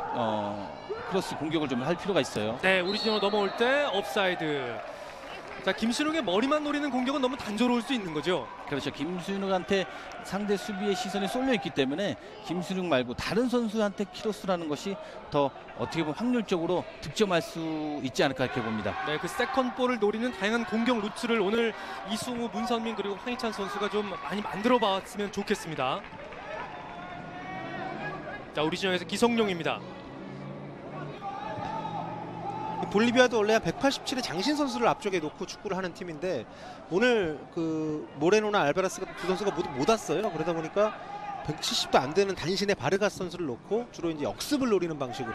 C: 크로스 공격을 좀 할 필요가 있어요.
A: 네, 우리 진영으로 넘어올 때 업사이드. 자, 김신욱의 머리만 노리는 공격은 너무 단조로울 수 있는 거죠.
C: 그렇죠. 김순욱한테 상대 수비의 시선이 쏠려 있기 때문에 김순욱 말고 다른 선수한테 크로스라는 것이 더 어떻게 보면 확률적으로 득점할 수 있지 않을까 이렇게 봅니다.
A: 네, 그 세컨 볼을 노리는 다양한 공격 루트를 오늘 이승우, 문선민 그리고 황희찬 선수가 좀 많이 만들어 봤으면 좋겠습니다. 자, 우리 진영에서 기성용입니다.
B: 볼리비아도 원래 187의 장신 선수를 앞쪽에 놓고 축구를 하는 팀인데 오늘 그 모레노나 알바레스가 두 선수가 모두 못 왔어요. 그러다 보니까 170도 안 되는 단신의 바르가스 선수를 놓고 주로 이제 역습을 노리는 방식으로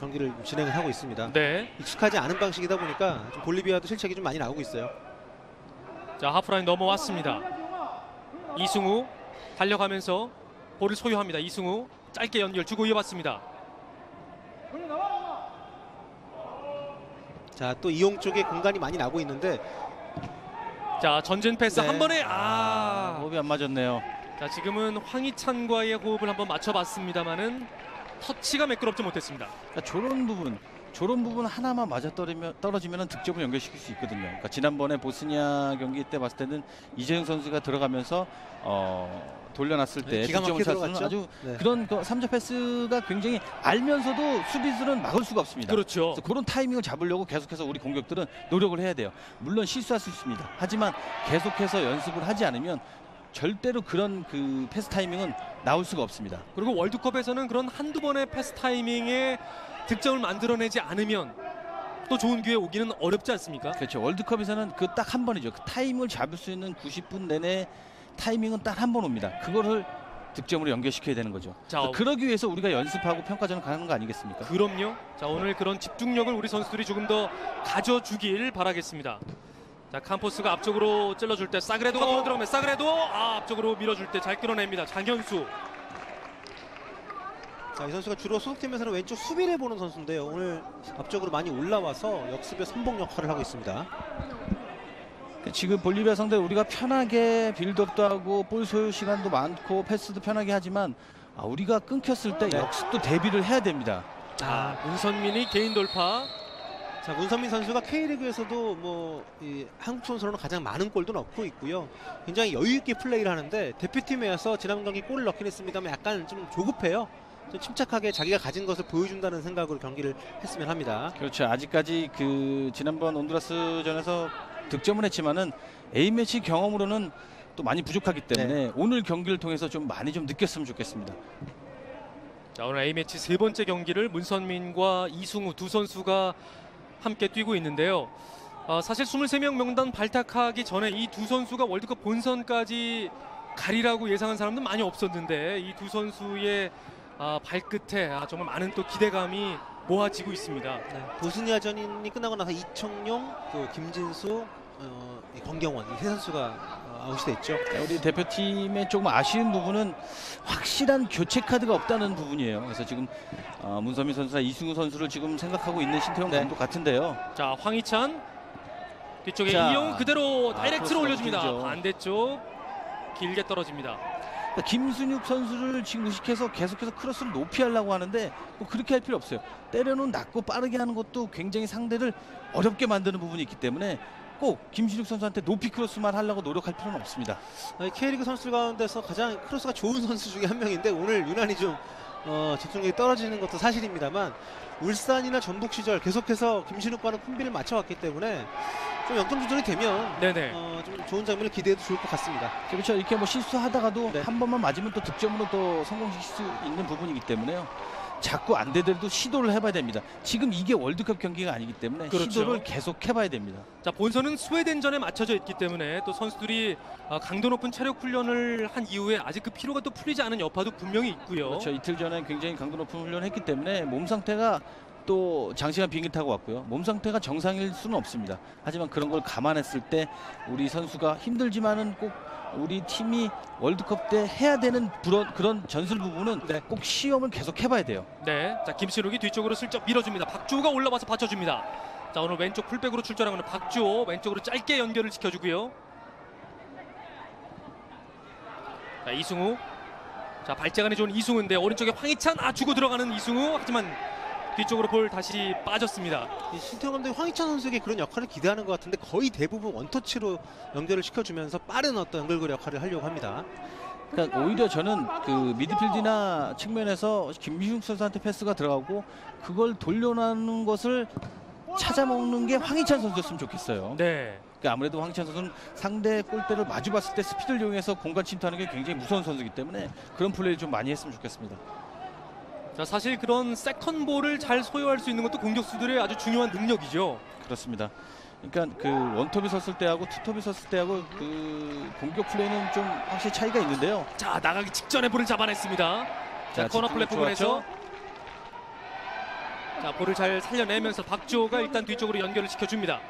B: 경기를 진행을 하고 있습니다.
A: 네.
B: 익숙하지 않은 방식이다 보니까 좀 볼리비아도 실책이 좀 많이 나오고 있어요.
A: 자, 하프라인 넘어왔습니다. 이승우 달려가면서 볼을 소유합니다. 이승우 짧게 연결 주고 이어봤습니다.
B: 자, 또 이용 쪽에 공간이 많이 나고 있는데
A: 자, 전진 패스
B: 네.
A: 한 번에
C: 호흡이 안 맞았네요.
A: 자, 지금은 황희찬과의 호흡을 한번 맞춰봤습니다만은 터치가 매끄럽지 못했습니다.
C: 그러니까 저런 부분 하나만 맞아 떨어지면 득점을 연결시킬 수 있거든요. 그러니까 지난번에 보스니아 경기 때 봤을 때는 이재용 선수가 들어가면서 돌려놨을 때
B: 기가
C: 득점을
B: 막히게
C: 찰 수는
B: 들어갔죠?
C: 아주
B: 네.
C: 그런 3점 패스가 굉장히 알면서도 수비수는 막을 수가 없습니다.
A: 그렇죠.
C: 그래서 그런 타이밍을 잡으려고 계속해서 우리 공격들은 노력을 해야 돼요. 물론 실수할 수 있습니다. 하지만 계속해서 연습을 하지 않으면 절대로 그런 그 패스 타이밍은 나올 수가 없습니다.
A: 그리고 월드컵에서는 그런 한두 번의 패스 타이밍에 득점을 만들어내지 않으면 또 좋은 기회 오기는 어렵지 않습니까?
C: 그렇죠. 월드컵에서는 그 딱 한 번이죠. 그 타임을 잡을 수 있는 90분 내내 타이밍은 딱 한 번 옵니다. 그거를 득점으로 연결시켜야 되는 거죠.
A: 자,
C: 그러기 위해서 우리가 연습하고 평가전을 가는 거 아니겠습니까?
A: 그럼요. 자, 오늘 그런 집중력을 우리 선수들이 조금 더 가져주길 바라겠습니다. 자, 캄포스가 앞쪽으로 찔러줄 때 사그레도가 들어가면 사그레도 앞쪽으로 밀어줄 때 잘 끌어냅니다. 장현수.
B: 자, 이 선수가 주로 소속팀에서는 왼쪽 수비를 보는 선수인데요. 오늘 앞쪽으로 많이 올라와서 역습의 선봉 역할을 하고 있습니다.
C: 지금 볼리비아 상대로 우리가 편하게 빌드업도 하고 볼 소유 시간도 많고 패스도 편하게 하지만 우리가 끊겼을 때
B: 네.
C: 역습도 대비를 해야 됩니다.
A: 문선민이 개인 돌파.
B: 자, 문선민 선수가 K리그에서도 뭐 한국 선수로는 가장 많은 골도 넣고 있고요. 굉장히 여유 있게 플레이를 하는데 대표팀에 와서 지난 경기 골을 넣긴 했습니다만 약간 좀 조급해요. 좀 침착하게 자기가 가진 것을 보여준다는 생각으로 경기를 했으면 합니다.
C: 그렇죠. 아직까지 그 지난번 온두라스전에서 득점을 했지만은 A매치 경험으로는 또 많이 부족하기 때문에 오늘 경기를 통해서 좀 많이 좀 느꼈으면 좋겠습니다.
A: 자, 오늘 A매치 세 번째 경기를 문선민과 이승우 두 선수가 함께 뛰고 있는데요. 사실 23명 명단 발탁하기 전에 이 두 선수가 월드컵 본선까지 가리라고 예상한 사람도 많이 없었는데 이 두 선수의 발끝에 정말 많은 또 기대감이 모아지고 있습니다.
B: 네, 보스니아전이 끝나고 나서 이청용, 또 김진수, 권경원 이 세 선수가 아웃이 됐죠.
C: 우리 대표팀의 조금 아쉬운 부분은 확실한 교체 카드가 없다는 부분이에요. 그래서 지금 문선민 선수나 이승우 선수를 지금 생각하고 있는 신태용 감독 같은데요.
A: 자, 황희찬 뒤쪽에
C: 자,
A: 이영우 그대로 다이렉트로
C: 크로스가
A: 올려줍니다.
C: 길죠.
A: 반대쪽 길게 떨어집니다.
C: 그러니까 김순육 선수를 지금 의식해서 계속해서 크로스를 높이 하려고 하는데 뭐 그렇게 할 필요 없어요. 때려는 낮고 빠르게 하는 것도 굉장히 상대를 어렵게 만드는 부분이 있기 때문에 꼭 김순육 선수한테 높이 크로스만 하려고 노력할 필요는 없습니다.
B: K리그 선수 가운데서 가장 크로스가 좋은 선수 중에 한 명인데 오늘 유난히 좀 집중력이 떨어지는 것도 사실입니다만 울산이나 전북 시절 계속해서 김신욱과는 콤비를 맞춰왔기 때문에 좀 역전 조절이 되면
A: 네네.
B: 좀 좋은 장면을 기대해도 좋을 것 같습니다.
C: 그렇죠. 이렇게 뭐 실수하다가도
B: 네.
C: 한 번만 맞으면 또 득점으로 또 성공시킬 수 있는 부분이기 때문에요. 자꾸 안 되더라도 시도를 해봐야 됩니다. 지금 이게 월드컵 경기가 아니기 때문에
A: 그렇죠.
C: 시도를 계속 해봐야 됩니다.
A: 자, 본선은 스웨덴전에 맞춰져 있기 때문에 또 선수들이 강도 높은 체력 훈련을 한 이후에 아직 그 피로가 또 풀리지 않은 여파도 분명히 있고요.
C: 그렇죠. 이틀 전에 굉장히 강도 높은 훈련을 했기 때문에 몸 상태가 또 장시간 비행기 타고 왔고요. 몸 상태가 정상일 수는 없습니다. 하지만 그런 걸 감안했을 때 우리 선수가 힘들지만은 꼭 우리 팀이 월드컵 때 해야 되는 그런 전술 부분은 꼭 시험을 계속 해봐야 돼요.
A: 네, 자 김신욱이 뒤쪽으로 슬쩍 밀어줍니다. 박주호가 올라와서 받쳐줍니다. 자, 오늘 왼쪽 풀백으로 출전하고 있는 박주호 왼쪽으로 짧게 연결을 시켜주고요. 자, 이승우. 자, 발재간이 좋은 이승우인데 오른쪽에 황희찬 주고 들어가는 이승우. 하지만 뒤쪽으로 볼 다시 빠졌습니다.
B: 신태용 감독이 황희찬 선수에게 그런 역할을 기대하는 것 같은데 거의 대부분 원터치로 연결을 시켜주면서 빠른 어떤 연결고리 역할을 하려고 합니다.
C: 그러니까 오히려 저는 그 미드필드나 측면에서 김신욱 선수한테 패스가 들어가고 그걸 돌려놓는 것을 찾아먹는 게 황희찬 선수였으면 좋겠어요.
A: 네.
C: 그러니까 아무래도 황희찬 선수는 상대 골대를 마주봤을 때 스피드를 이용해서 공간 침투하는 게 굉장히 무서운 선수이기 때문에 그런 플레이를 좀 많이 했으면 좋겠습니다.
A: 자, 사실 그런 세컨볼을 잘 소유할 수 있는 것도 공격수들의 아주 중요한 능력이죠.
C: 그렇습니다. 그러니까 그 원톱이 섰을 때하고 투톱이 섰을 때하고 그 공격 플레이는 좀 확실히 차이가 있는데요.
A: 자, 나가기 직전에 볼을 잡아냈습니다. 자, 코너 플랫 부분에서 자, 볼을 잘 살려내면서 박주호가 일단 뒤쪽으로 연결을 시켜줍니다.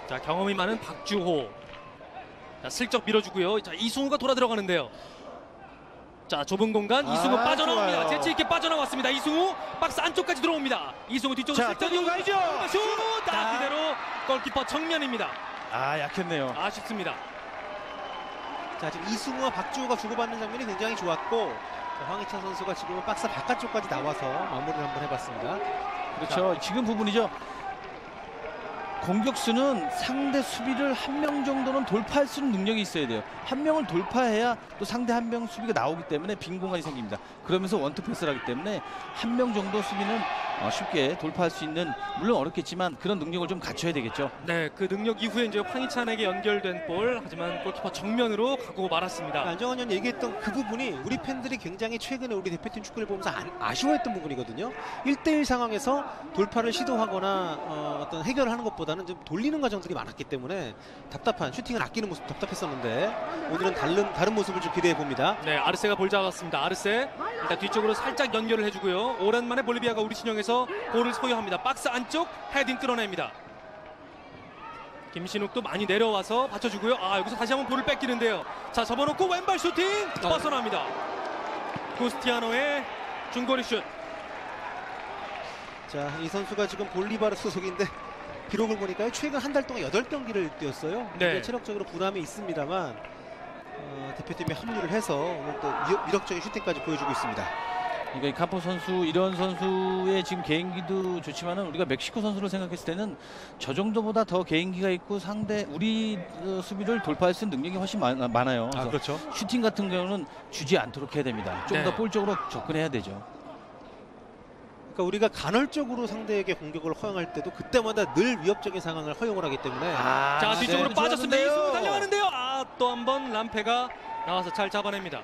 A: 자, 경험이 많은 박주호. 자, 슬쩍 밀어주고요. 자, 이승우가 돌아 들어가는데요. 자, 좁은 공간 이승우 빠져나옵니다.
C: 좋아요.
A: 재치 있게 빠져나왔습니다. 이승우 박스 안쪽까지 들어옵니다. 이승우 뒤쪽으로 슬쩍
C: 가죠.
A: 슛! 그대로 골키퍼 정면입니다.
C: 약했네요.
A: 아쉽습니다.
B: 자, 지금 이승우와 박주호가 주고받는 장면이 굉장히 좋았고 황희찬 선수가 지금 박스 바깥쪽까지 나와서 마무리를 한번 해봤습니다.
C: 그렇죠. 지금 부분이죠. 공격수는 상대 수비를 한 명 정도는 돌파할 수 있는 능력이 있어야 돼요. 한 명을 돌파해야 또 상대 한 명 수비가 나오기 때문에 빈 공간이 생깁니다. 그러면서 원투 패스를 하기 때문에 한 명 정도 수비는 쉽게 돌파할 수 있는, 물론 어렵겠지만 그런 능력을 좀 갖춰야 되겠죠.
A: 네, 그 능력 이후에 이제 황희찬에게 연결된 볼, 하지만 골키퍼 정면으로 가고 말았습니다.
B: 안정환 의원이 얘기했던 그 부분이 우리 팬들이 굉장히 최근에 우리 대표팀 축구를 보면서 아쉬워했던 부분이거든요. 1대1 상황에서 돌파를 시도하거나 어떤 해결을 하는 것보다는 좀 돌리는 과정들이 많았기 때문에 답답한, 슈팅을 아끼는 모습 답답했었는데 오늘은 다른 모습을 좀 기대해 봅니다.
A: 네, 아르세가 볼 잡았습니다. 아르세 일단 뒤쪽으로 살짝 연결을 해주고요. 오랜만에 볼리비아가 우리 진영에서 볼을 소유합니다. 박스 안쪽 헤딩 끌어냅니다. 김신욱도 많이 내려와서 받쳐주고요. 여기서 다시 한번 볼을 뺏기는데요. 자, 접어놓고 왼발 슈팅 벗어납니다. 구스티아노의 중거리 슛.
B: 자, 이 선수가 지금 볼리바르 소속인데 기록을 보니까 최근 한 달 동안 8경기를 뛰었어요.
A: 네.
B: 체력적으로 부담이 있습니다만 대표팀에 합류를 해서 오늘 또 위력적인 슈팅까지 보여주고 있습니다.
C: 그러니까 이 카포 선수, 이런 선수의 지금 개인기도 좋지만은 우리가 멕시코 선수를 생각했을 때는 저 정도보다 더 개인기가 있고 상대 우리 수비를 돌파할 수 있는 능력이 훨씬 많아요. 그래서
B: 그렇죠.
C: 슈팅 같은 경우는 주지 않도록 해야 됩니다. 좀 더
A: 네.
C: 볼 쪽으로 접근해야 되죠.
B: 그러니까 우리가 간헐적으로 상대에게 공격을 허용할 때도 그때마다 늘 위협적인 상황을 허용을 하기 때문에
A: 자, 뒤쪽으로
C: 네,
A: 빠졌습니다.
C: 좋았는데요.
A: 이승우 달려가는데요. 또 한 번 람페가 나와서 잘 잡아냅니다.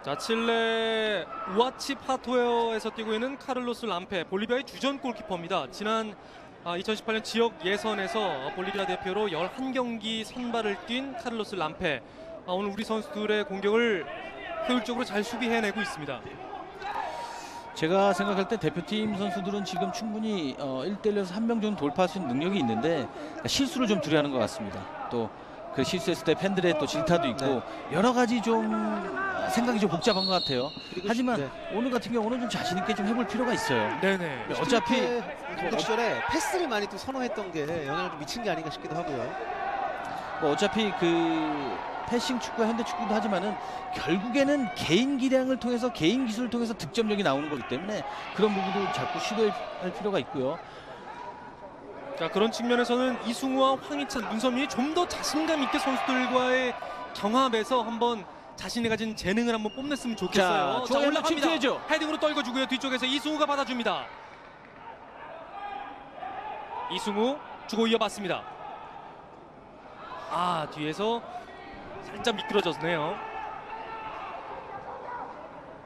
A: 자, 칠레 우아치파토에서 뛰고 있는 카를로스 람페, 볼리비아의 주전 골키퍼입니다. 지난 2018년 지역 예선에서 볼리비아 대표로 11경기 선발을 뛴 카를로스 람페. 오늘 우리 선수들의 공격을 효율적으로 잘 수비해내고 있습니다.
C: 제가 생각할 때 대표팀 선수들은 지금 충분히 1대1에서 한 명 정도 돌파할 수 있는 능력이 있는데 실수를 좀 두려워하는 것 같습니다. 또 그 실수했을 때 팬들의 또 질타도 있고 여러 가지 좀 생각이 좀 복잡한 것 같아요. 하지만 오늘 같은 경우는 좀 자신 있게 좀 해볼 필요가 있어요.
A: 네네.
C: 어차피
B: 감독 시절에 패스를 많이 또 선호했던 게 영향을 좀 미친 게 아닌가 싶기도 하고요.
C: 뭐 어차피 그 패싱 축구와 현대 축구도 하지만은 결국에는 개인 기량을 통해서 개인 기술을 통해서 득점력이 나오는 거기 때문에 그런 부분도 자꾸 시도할 필요가 있고요.
A: 자, 그런 측면에서는 이승우와 황희찬, 문선민이 좀 더 자신감 있게 선수들과의 경합에서 한번 자신이 가진 재능을 한번 뽐냈으면 좋겠어요. 자, 올라갑니다. 헤딩으로 떨궈주고요. 뒤쪽에서 이승우가 받아줍니다. 이승우 주고 이어받습니다. 아, 뒤에서 살짝 미끄러졌네요.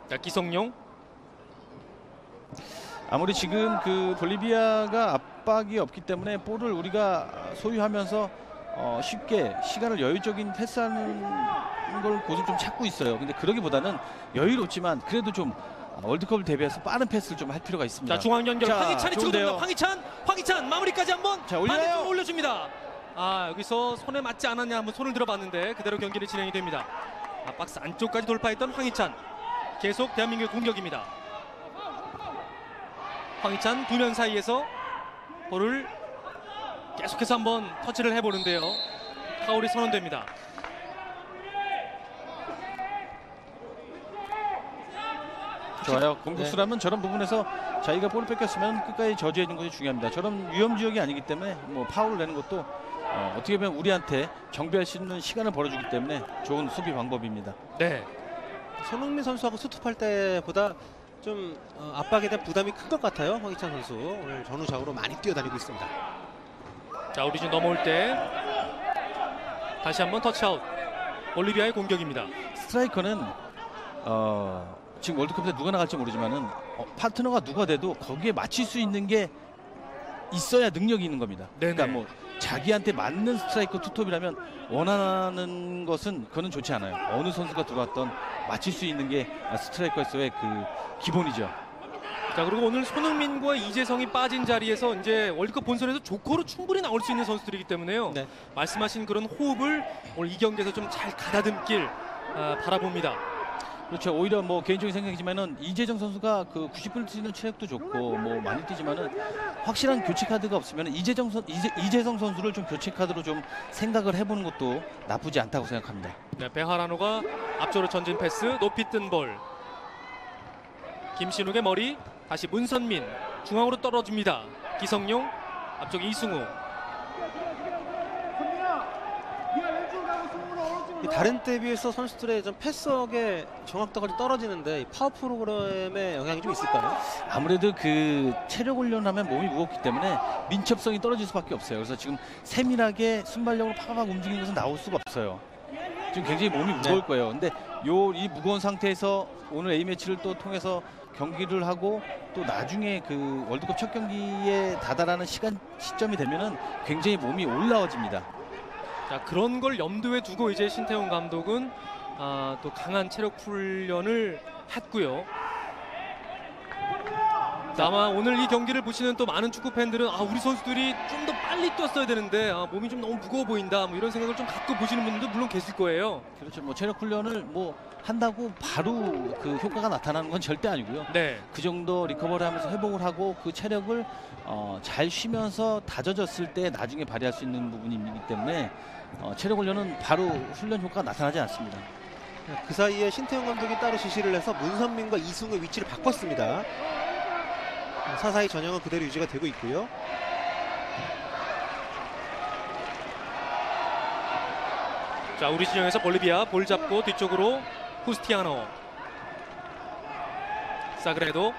A: 자, 기성용.
C: 아무리 지금 그 볼리비아가 압박이 없기 때문에 볼을 우리가 소유하면서 쉽게 시간을 여유적인 패스하는 걸 곳을 좀 찾고 있어요. 근데 그러기보다는 여유롭지만 그래도 좀 월드컵을 대비해서 빠른 패스를 좀 할 필요가 있습니다.
A: 자, 중앙 연결. 황희찬이
C: 좋은데요.
A: 치고듭니다. 황희찬 마무리까지 한번
C: 올려요.
A: 올려줍니다. 아, 여기서 손에 맞지 않았냐 한번 손을 들어봤는데 그대로 경기를 진행이 됩니다. 아, 박스 안쪽까지 돌파했던 황희찬. 계속 대한민국의 공격입니다. 황희찬 두 면 사이에서 볼을 계속해서 한번 터치를 해보는데요. 파울이 선언됩니다.
C: 좋아요. 공격수라면 저런 부분에서 자기가 볼을 뺏겼으면 끝까지 저지해 주는 것이 중요합니다. 저런 위험 지역이 아니기 때문에 뭐 파울을 내는 것도 어떻게 보면 우리한테 정비할 수 있는 시간을 벌어주기 때문에 좋은 수비 방법입니다.
A: 네.
B: 손흥민 선수하고 수투할 때보다 좀 압박에 대한 부담이 큰 것 같아요. 황희찬 선수 오늘 전후좌우로 많이 뛰어다니고 있습니다.
A: 자, 오리진 넘어올 때 다시 한번 터치아웃. 볼리비아의 공격입니다.
C: 스트라이커는 지금 월드컵 때 누가 나갈지 모르지만은 파트너가 누가 돼도 거기에 맞출 수 있는 게 있어야 능력이 있는 겁니다.
A: 네네.
C: 그러니까 뭐 자기한테 맞는 스트라이커 투톱이라면 원하는 것은 그거는 좋지 않아요. 어느 선수가 들어왔던 맞출 수 있는 게 스트라이커에서의 그 기본이죠.
A: 자, 그리고 오늘 손흥민과 이재성이 빠진 자리에서 이제 월드컵 본선에서 조커로 충분히 나올 수 있는 선수들이기 때문에요.
B: 네.
A: 말씀하신 그런 호흡을 오늘 이 경기에서 좀 잘 가다듬길 바라봅니다.
C: 그렇죠. 오히려 뭐 개인적인 생각이지만은 이재정 선수가 그 90분 뛰는 체력도 좋고 뭐 많이 뛰지만은 확실한 교체 카드가 없으면 이재성 선수를 좀 교체 카드로 좀 생각을 해보는 것도 나쁘지 않다고 생각합니다.
A: 네, 베하라노가 앞쪽으로 전진 패스, 높이 뜬 볼. 김신욱의 머리, 다시 문선민 중앙으로 떨어집니다. 기성용, 앞쪽 이승우.
B: 다른 때에 비해서 선수들의 좀 패스워크의 정확도가 좀 떨어지는데 파워 프로그램에 영향이 좀 있을까요?
C: 아무래도 그 체력 훈련하면 몸이 무겁기 때문에 민첩성이 떨어질 수밖에 없어요. 그래서 지금 세밀하게 순발력으로 팍팍 움직이는 것은 나올 수가 없어요. 지금 굉장히 몸이 무거울 거예요. 근데 이 무거운 상태에서 오늘 A매치를 또 통해서 경기를 하고 또 나중에 그 월드컵 첫 경기에 다다라는 시점이 되면은 굉장히 몸이 올라와집니다.
A: 자, 그런 걸 염두에 두고 이제 신태용 감독은 또 강한 체력 훈련을 했고요. 아마 오늘 이 경기를 보시는 또 많은 축구 팬들은 우리 선수들이 좀 더 빨리 뛰었어야 되는데 몸이 좀 너무 무거워 보인다, 뭐 이런 생각을 좀 갖고 보시는 분들도 물론 계실 거예요.
C: 그렇죠. 뭐 체력 훈련을 뭐 한다고 바로 그 효과가 나타나는 건 절대 아니고요.
A: 네.
C: 그 정도 리커버리 하면서 회복을 하고 그 체력을 잘 쉬면서 다져졌을 때 나중에 발휘할 수 있는 부분이기 때문에 체력 훈련은 바로 훈련 효과가 나타나지 않습니다.
B: 그 사이에 신태용 감독이 따로 지시를 해서 문선민과 이승우의 위치를 바꿨습니다. 사사이 전형은 그대로 유지가 되고 있고요.
A: 자, 우리 진영에서 볼리비아 볼 잡고 뒤쪽으로 후스티아노, 사그레도.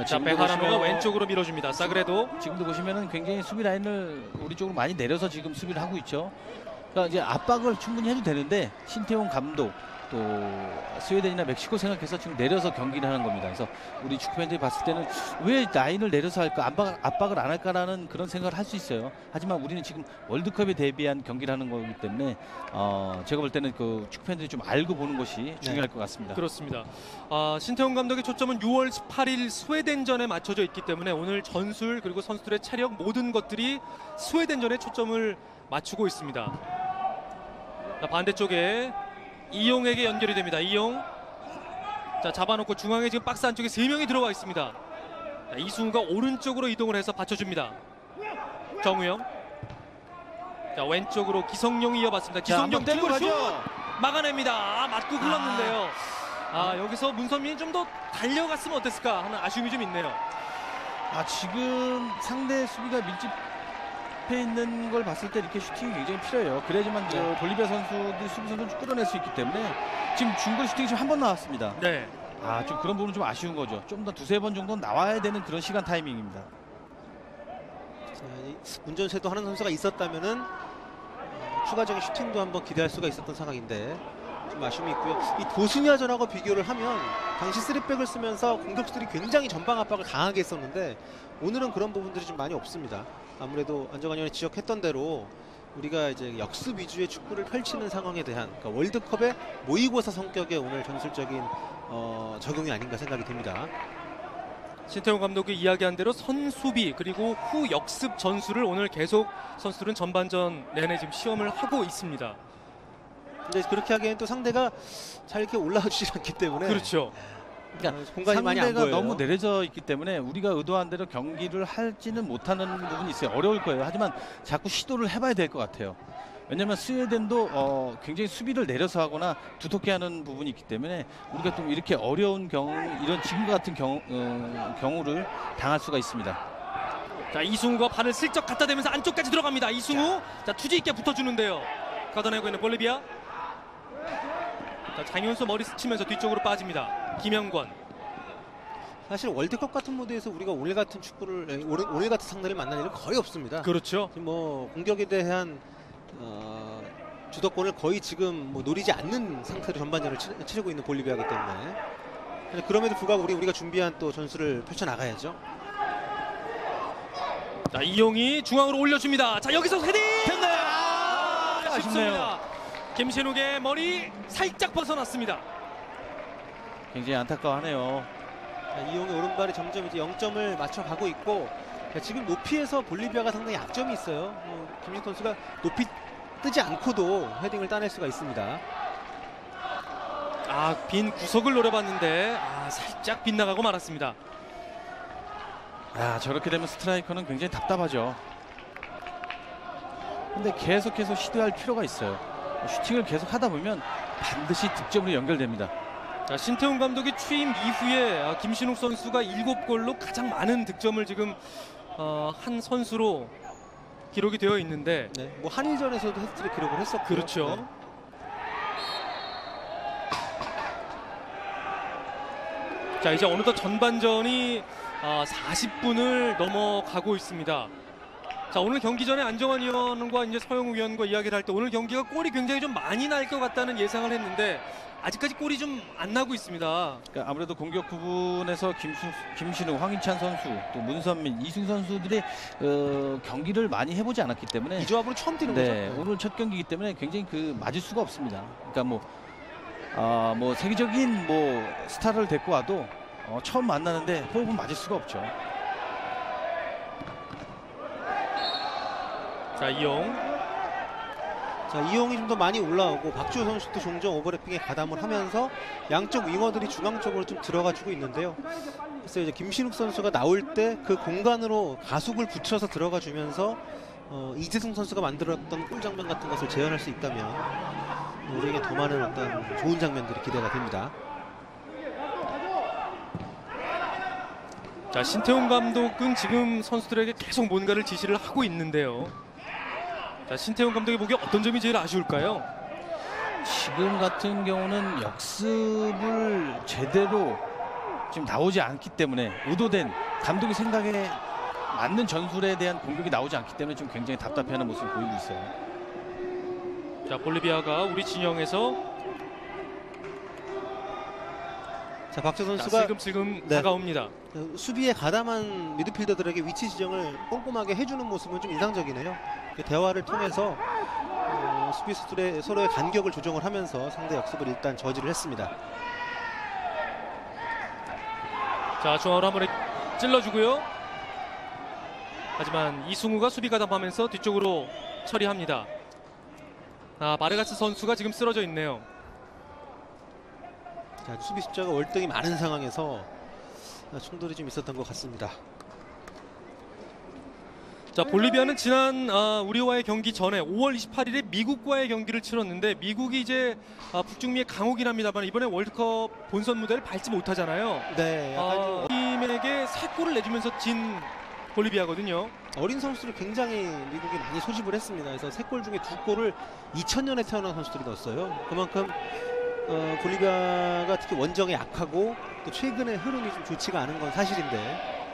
A: 자, 베하라노가 왼쪽으로 밀어줍니다. 사그레도.
C: 지금도 보시면은 굉장히 수비 라인을 우리 쪽으로 많이 내려서 지금 수비를 하고 있죠. 그러니까 이제 압박을 충분히 해도 되는데 신태용 감독 또 스웨덴이나 멕시코 생각해서 지금 내려서 경기를 하는 겁니다. 그래서 우리 축구 팬들이 봤을 때는 왜 라인을 내려서 할까, 압박을 안 할까라는 그런 생각을 할 수 있어요. 하지만 우리는 지금 월드컵에 대비한 경기를 하는 거기 때문에 제가 볼 때는 그 축구 팬들이 좀 알고 보는 것이 중요할 것 같습니다.
A: 그렇습니다. 신태용 감독의 초점은 6월 18일 스웨덴전에 맞춰져 있기 때문에 오늘 전술 그리고 선수들의 체력 모든 것들이 스웨덴전에 초점을 맞추고 있습니다. 자, 반대쪽에 이용에게 연결이 됩니다. 이용. 자, 잡아놓고 중앙에 지금 박스 안쪽에 3명이 들어와 있습니다. 자, 이승우가 오른쪽으로 이동을 해서 받쳐줍니다. 정우영. 자, 왼쪽으로 기성용이 이어봤습니다. 기성용 뒷골 슛 막아냅니다. 맞고 흘렀는데요. 여기서 문선민이 좀 더 달려갔으면 어땠을까 하는 아쉬움이 좀 있네요.
C: 지금 상대 수비가 밀집해 있는 걸 봤을 때 이렇게 슈팅이 굉장히 필요해요. 그래야지만 저 볼리비아 선수들 수비 선수를 좀 끌어낼 수 있기 때문에 지금 중거리 슈팅이 지금 한 번 나왔습니다.
A: 네.
C: 좀 그런 부분은 좀 아쉬운 거죠. 좀 더 두세 번 정도 나와야 되는 그런 시간 타이밍입니다.
B: 자, 운전세도 하는 선수가 있었다면은 추가적인 슈팅도 한번 기대할 수가 있었던 상황인데 좀 아쉬움이 있고요. 이 보스니아전하고 비교를 하면 당시 3백을 쓰면서 공격수들이 굉장히 전방 압박을 강하게 했었는데 오늘은 그런 부분들이 좀 많이 없습니다. 아무래도 안정환 의원이 지적했던 대로 우리가 이제 역습 위주의 축구를 펼치는 상황에 대한 그러니까 월드컵의 모의고사 성격의 오늘 전술적인 적용이 아닌가 생각이 됩니다.
A: 신태용 감독이 이야기한 대로 선수비 그리고 후 역습 전술을 오늘 계속 선수들은 전반전 내내 지금 시험을 하고 있습니다.
B: 근데 그렇게 하기에는 또 상대가 잘 이렇게 올라오지 않기 때문에
A: 그렇죠.
C: 그러니까
B: 공간이 많이 안
C: 상대가
B: 보여요.
C: 너무 내려져 있기 때문에 우리가 의도한 대로 경기를 할지는 못하는 부분이 있어요. 어려울 거예요. 하지만 자꾸 시도를 해봐야 될 것 같아요. 왜냐하면 스웨덴도 굉장히 수비를 내려서 하거나 두텁게 하는 부분이 있기 때문에 우리가 좀 이렇게 어려운 이런 지금 같은 경우를 당할 수가 있습니다.
A: 자, 이승우가 발을 슬쩍 갖다 대면서 안쪽까지 들어갑니다. 이승우. 자, 투지 있게 붙어주는데요. 걷어내고 있는 볼리비아. 자, 장윤수 머리 스치면서 뒤쪽으로 빠집니다. 김영권.
B: 사실 월드컵 같은 무대에서 우리가 오늘 같은 축구를 오늘 같은 상대를 만날 일은 거의 없습니다.
A: 그렇죠.
B: 지금 뭐 공격에 대한 주도권을 거의 지금 뭐 노리지 않는 상태로 전반전을 치르고 있는 볼리비아이기 때문에 그럼에도 불구하고 우리가 준비한 또 전술을 펼쳐 나가야죠.
A: 자, 이용이 중앙으로 올려줍니다. 자, 여기서 헤딩!
C: 됐나요?
A: 아쉽습니다. 김신욱의 머리 살짝 벗어났습니다.
C: 굉장히 안타까워하네요.
B: 자, 이용의 오른발이 점점 이제 0점을 맞춰가고 있고 지금 높이에서 볼리비아가 상당히 약점이 있어요. 김민석 선수가 높이 뜨지 않고도 헤딩을 따낼 수가 있습니다.
A: 빈 구석을 노려봤는데 살짝 빗나가고 말았습니다.
C: 저렇게 되면 스트라이커는 굉장히 답답하죠. 근데 계속해서 시도할 필요가 있어요. 슈팅을 계속 하다 보면 반드시 득점으로 연결됩니다.
A: 자, 신태용 감독이 취임 이후에 김신욱 선수가 7골로 가장 많은 득점을 지금 한 선수로 기록이 되어 있는데
B: 뭐 한일전에서도 해트트릭 기록을 했었고
A: 그렇죠. 자, 이제 어느덧 전반전이 40분을 넘어가고 있습니다. 자, 오늘 경기 전에 안정환 위원과 이제 서영우 위원과 이야기를 할 때 오늘 경기가 골이 굉장히 좀 많이 날 것 같다는 예상을 했는데 아직까지 골이 좀 안 나고 있습니다.
C: 그러니까 아무래도 공격 부분에서 김신우, 황희찬 선수, 또 문선민, 이승 선수들이 경기를 많이 해보지 않았기 때문에
B: 이 조합으로 처음 뛰는 거죠.
C: 오늘 첫 경기이기 때문에 굉장히 맞을 수가 없습니다. 그러니까 뭐 세계적인 스타를 데리고 와도 처음 만나는데 호흡은 맞을 수가 없죠.
A: 자, 이용.
B: 자, 이용이 좀 더 많이 올라오고 박주호 선수도 종종 오버래핑에 가담을 하면서 양쪽 윙어들이 중앙 쪽으로 좀 들어가주고 있는데요. 그래서 이제 김신욱 선수가 나올 때 그 공간으로 가속을 붙여서 들어가 주면서 이재성 선수가 만들었던 골 장면 같은 것을 재현할 수 있다면 우리에게 더 많은 어떤 좋은 장면들이 기대가 됩니다.
A: 자, 신태용 감독은 지금 선수들에게 계속 뭔가를 지시를 하고 있는데요. 자, 신태용 감독이 보기에 어떤 점이 제일 아쉬울까요?
C: 지금 같은 경우는 역습을 제대로 지금 나오지 않기 때문에 의도된 감독의 생각에 맞는 전술에 대한 공격이 나오지 않기 때문에 좀 굉장히 답답해하는 모습을 보이고 있어요.
A: 자, 볼리비아가 우리 진영에서
B: 자, 박지호
A: 자,
B: 선수가
A: 슬금슬금
B: 네.
A: 다가옵니다.
B: 수비에 가담한 미드필더들에게 위치 지정을 꼼꼼하게 해주는 모습은 좀 인상적이네요. 대화를 통해서 수비수들의 서로의 간격을 조정을 하면서 상대 역습을 일단 저지를 했습니다.
A: 자, 중앙으로 한번 찔러주고요. 하지만 이승우가 수비 가담하면서 뒤쪽으로 처리합니다. 바르가스 선수가 지금 쓰러져 있네요.
B: 자, 수비 숫자가 월등히 많은 상황에서 충돌이 좀 있었던 것 같습니다.
A: 자, 볼리비아는 지난 우리와의 경기 전에 5월 28일에 미국과의 경기를 치렀는데 미국이 이제 북중미의 강호긴 합니다만 이번에 월드컵 본선 무대를 밟지 못하잖아요.
B: 네, 약간
A: 팀에게 3골을 내주면서 진 볼리비아거든요.
B: 어린 선수를 굉장히 미국이 많이 소집을 했습니다. 그래서 3골 중에 2골을 2000년에 태어난 선수들이 넣었어요. 그만큼 볼리비아가 특히 원정에 약하고 또 최근에 흐름이 좀 좋지가 않은 건 사실인데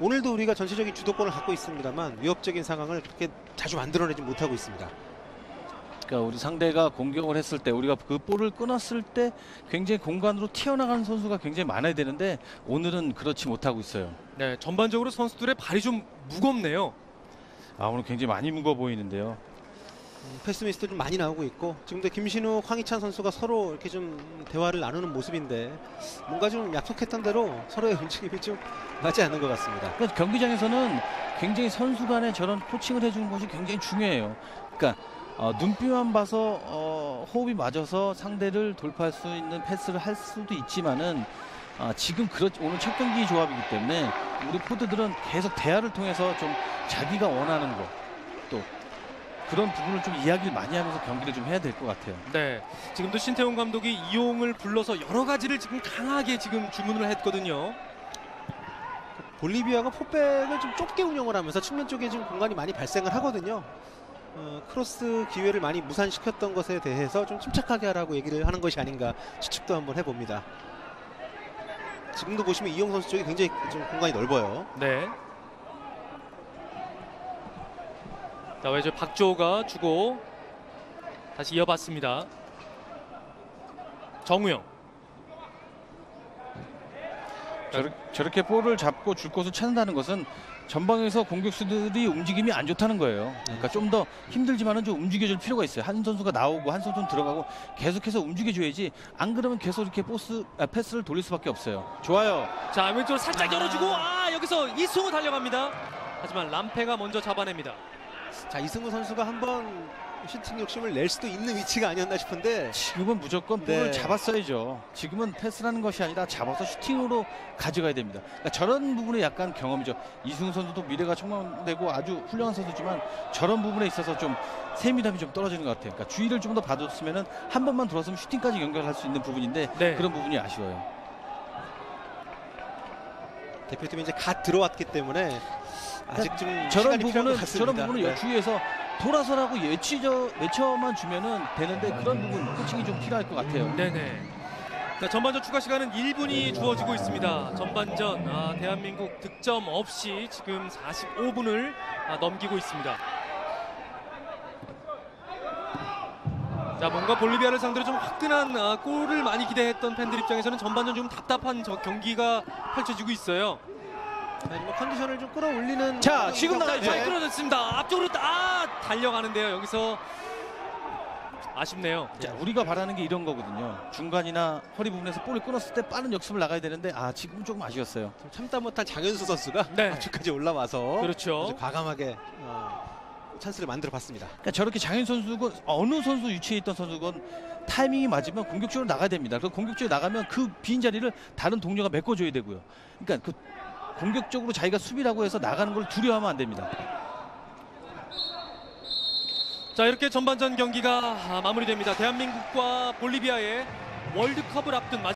B: 오늘도 우리가 전체적인 주도권을 갖고 있습니다만 위협적인 상황을 그렇게 자주 만들어내지 못하고 있습니다.
C: 그러니까 우리 상대가 공격을 했을 때 우리가 그 볼을 끊었을 때 굉장히 공간으로 튀어나가는 선수가 굉장히 많아야 되는데 오늘은 그렇지 못하고 있어요.
A: 네, 전반적으로 선수들의 발이 좀 무겁네요.
C: 오늘 굉장히 많이 무거워 보이는데요.
B: 패스 미스도 좀 많이 나오고 있고 지금도 김신욱, 황희찬 선수가 서로 이렇게 좀 대화를 나누는 모습인데 뭔가 좀 약속했던 대로 서로의 움직임이 좀 맞지 않는 것 같습니다.
C: 그러니까 경기장에서는 굉장히 선수 간에 저런 코칭을 해주는 것이 굉장히 중요해요. 그러니까 눈빛만 봐서 호흡이 맞아서 상대를 돌파할 수 있는 패스를 할 수도 있지만은 지금 오늘 첫 경기 조합이기 때문에 우리 포드들은 계속 대화를 통해서 좀 자기가 원하는 거 또 그런 부분을 좀 이야기를 많이 하면서 경기를 좀 해야 될 것 같아요.
A: 네, 지금도 신태용 감독이 이용을 불러서 여러 가지를 지금 강하게 지금 주문을 했거든요.
B: 볼리비아가 포백을 좀 좁게 운영을 하면서 측면 쪽에 지금 공간이 많이 발생을 하거든요. 크로스 기회를 많이 무산시켰던 것에 대해서 좀 침착하게 하라고 얘기를 하는 것이 아닌가 추측도 한번 해봅니다. 지금도 보시면 이용 선수 쪽이 굉장히 좀 공간이 넓어요.
A: 네. 자, 왼쪽 박주호가 주고 다시 이어봤습니다. 정우영.
C: 저렇게 볼을 잡고 줄 곳을 찾는다는 것은 전방에서 공격수들이 움직임이 안 좋다는 거예요. 그러니까 좀 더 힘들지만은 좀 움직여줄 필요가 있어요. 한 선수가 나오고 한 선수는 들어가고 계속해서 움직여줘야지 안 그러면 계속 이렇게 패스를 돌릴 수밖에 없어요. 좋아요.
A: 자, 왼쪽으로 살짝 열어주고 여기서 이승우 달려갑니다. 하지만 람페가 먼저 잡아냅니다.
B: 자, 이승우 선수가 한번 슈팅 욕심을 낼 수도 있는 위치가 아니었나 싶은데
C: 지금은 무조건 볼을
B: 네.
C: 잡았어야죠. 지금은 패스라는 것이 아니라 잡아서 슈팅으로 가져가야 됩니다. 그러니까 저런 부분에 약간 경험이죠. 이승우 선수도 미래가 촉망되고 아주 훌륭한 선수지만 저런 부분에 있어서 좀 세밀함이 좀 떨어지는 것 같아요. 그러니까 주의를 좀 더 봐줬으면 한 번만 들어왔으면 슈팅까지 연결할 수 있는 부분인데
A: 네.
C: 그런 부분이 아쉬워요.
B: 대표팀이 이제 갓 들어왔기 때문에 아직 좀
C: 저런
B: 시간이 필요한 것
C: 부분은
B: 같습니다. 네.
C: 주위에서 돌아서라고 외쳐만 주면은 되는데 그런 부분 코칭이 좀 필요할 것 같아요.
A: 네네. 자, 전반전 추가 시간은 1분이 주어지고 있습니다. 전반전 대한민국 득점 없이 지금 45분을 넘기고 있습니다. 자, 뭔가 볼리비아를 상대로 좀 화끈한 골을 많이 기대했던 팬들 입장에서는 전반전 좀 답답한 경기가 펼쳐지고 있어요.
B: 네, 뭐 컨디션을 좀 끌어올리는
C: 자, 지금 나가야죠.
A: 잘 끌어졌습니다. 앞쪽으로 달려가는데요. 여기서 아쉽네요.
C: 자, 우리가 바라는 게 이런 거거든요. 중간이나 허리 부분에서 볼을 끊었을 때 빠른 역습을 나가야 되는데 지금 조금 아쉬웠어요.
B: 좀 참다 못한 장현수 선수가
A: 네.
B: 앞쪽까지 올라와서
A: 그렇죠.
B: 아주 과감하게 찬스를 만들어봤습니다.
C: 그러니까 저렇게 장현 선수건 어느 선수 위치에 있던 선수건 타이밍이 맞으면 공격적으로 나가야 됩니다. 그래서 공격적으로 나가면 그 빈 자리를 다른 동료가 메꿔줘야 되고요. 그러니까 그 공격적으로 자기가 수비라고 해서 나가는 걸 두려워하면 안 됩니다.
A: 자, 이렇게 전반전 경기가 마무리됩니다. 대한민국과 볼리비아의 월드컵을 앞둔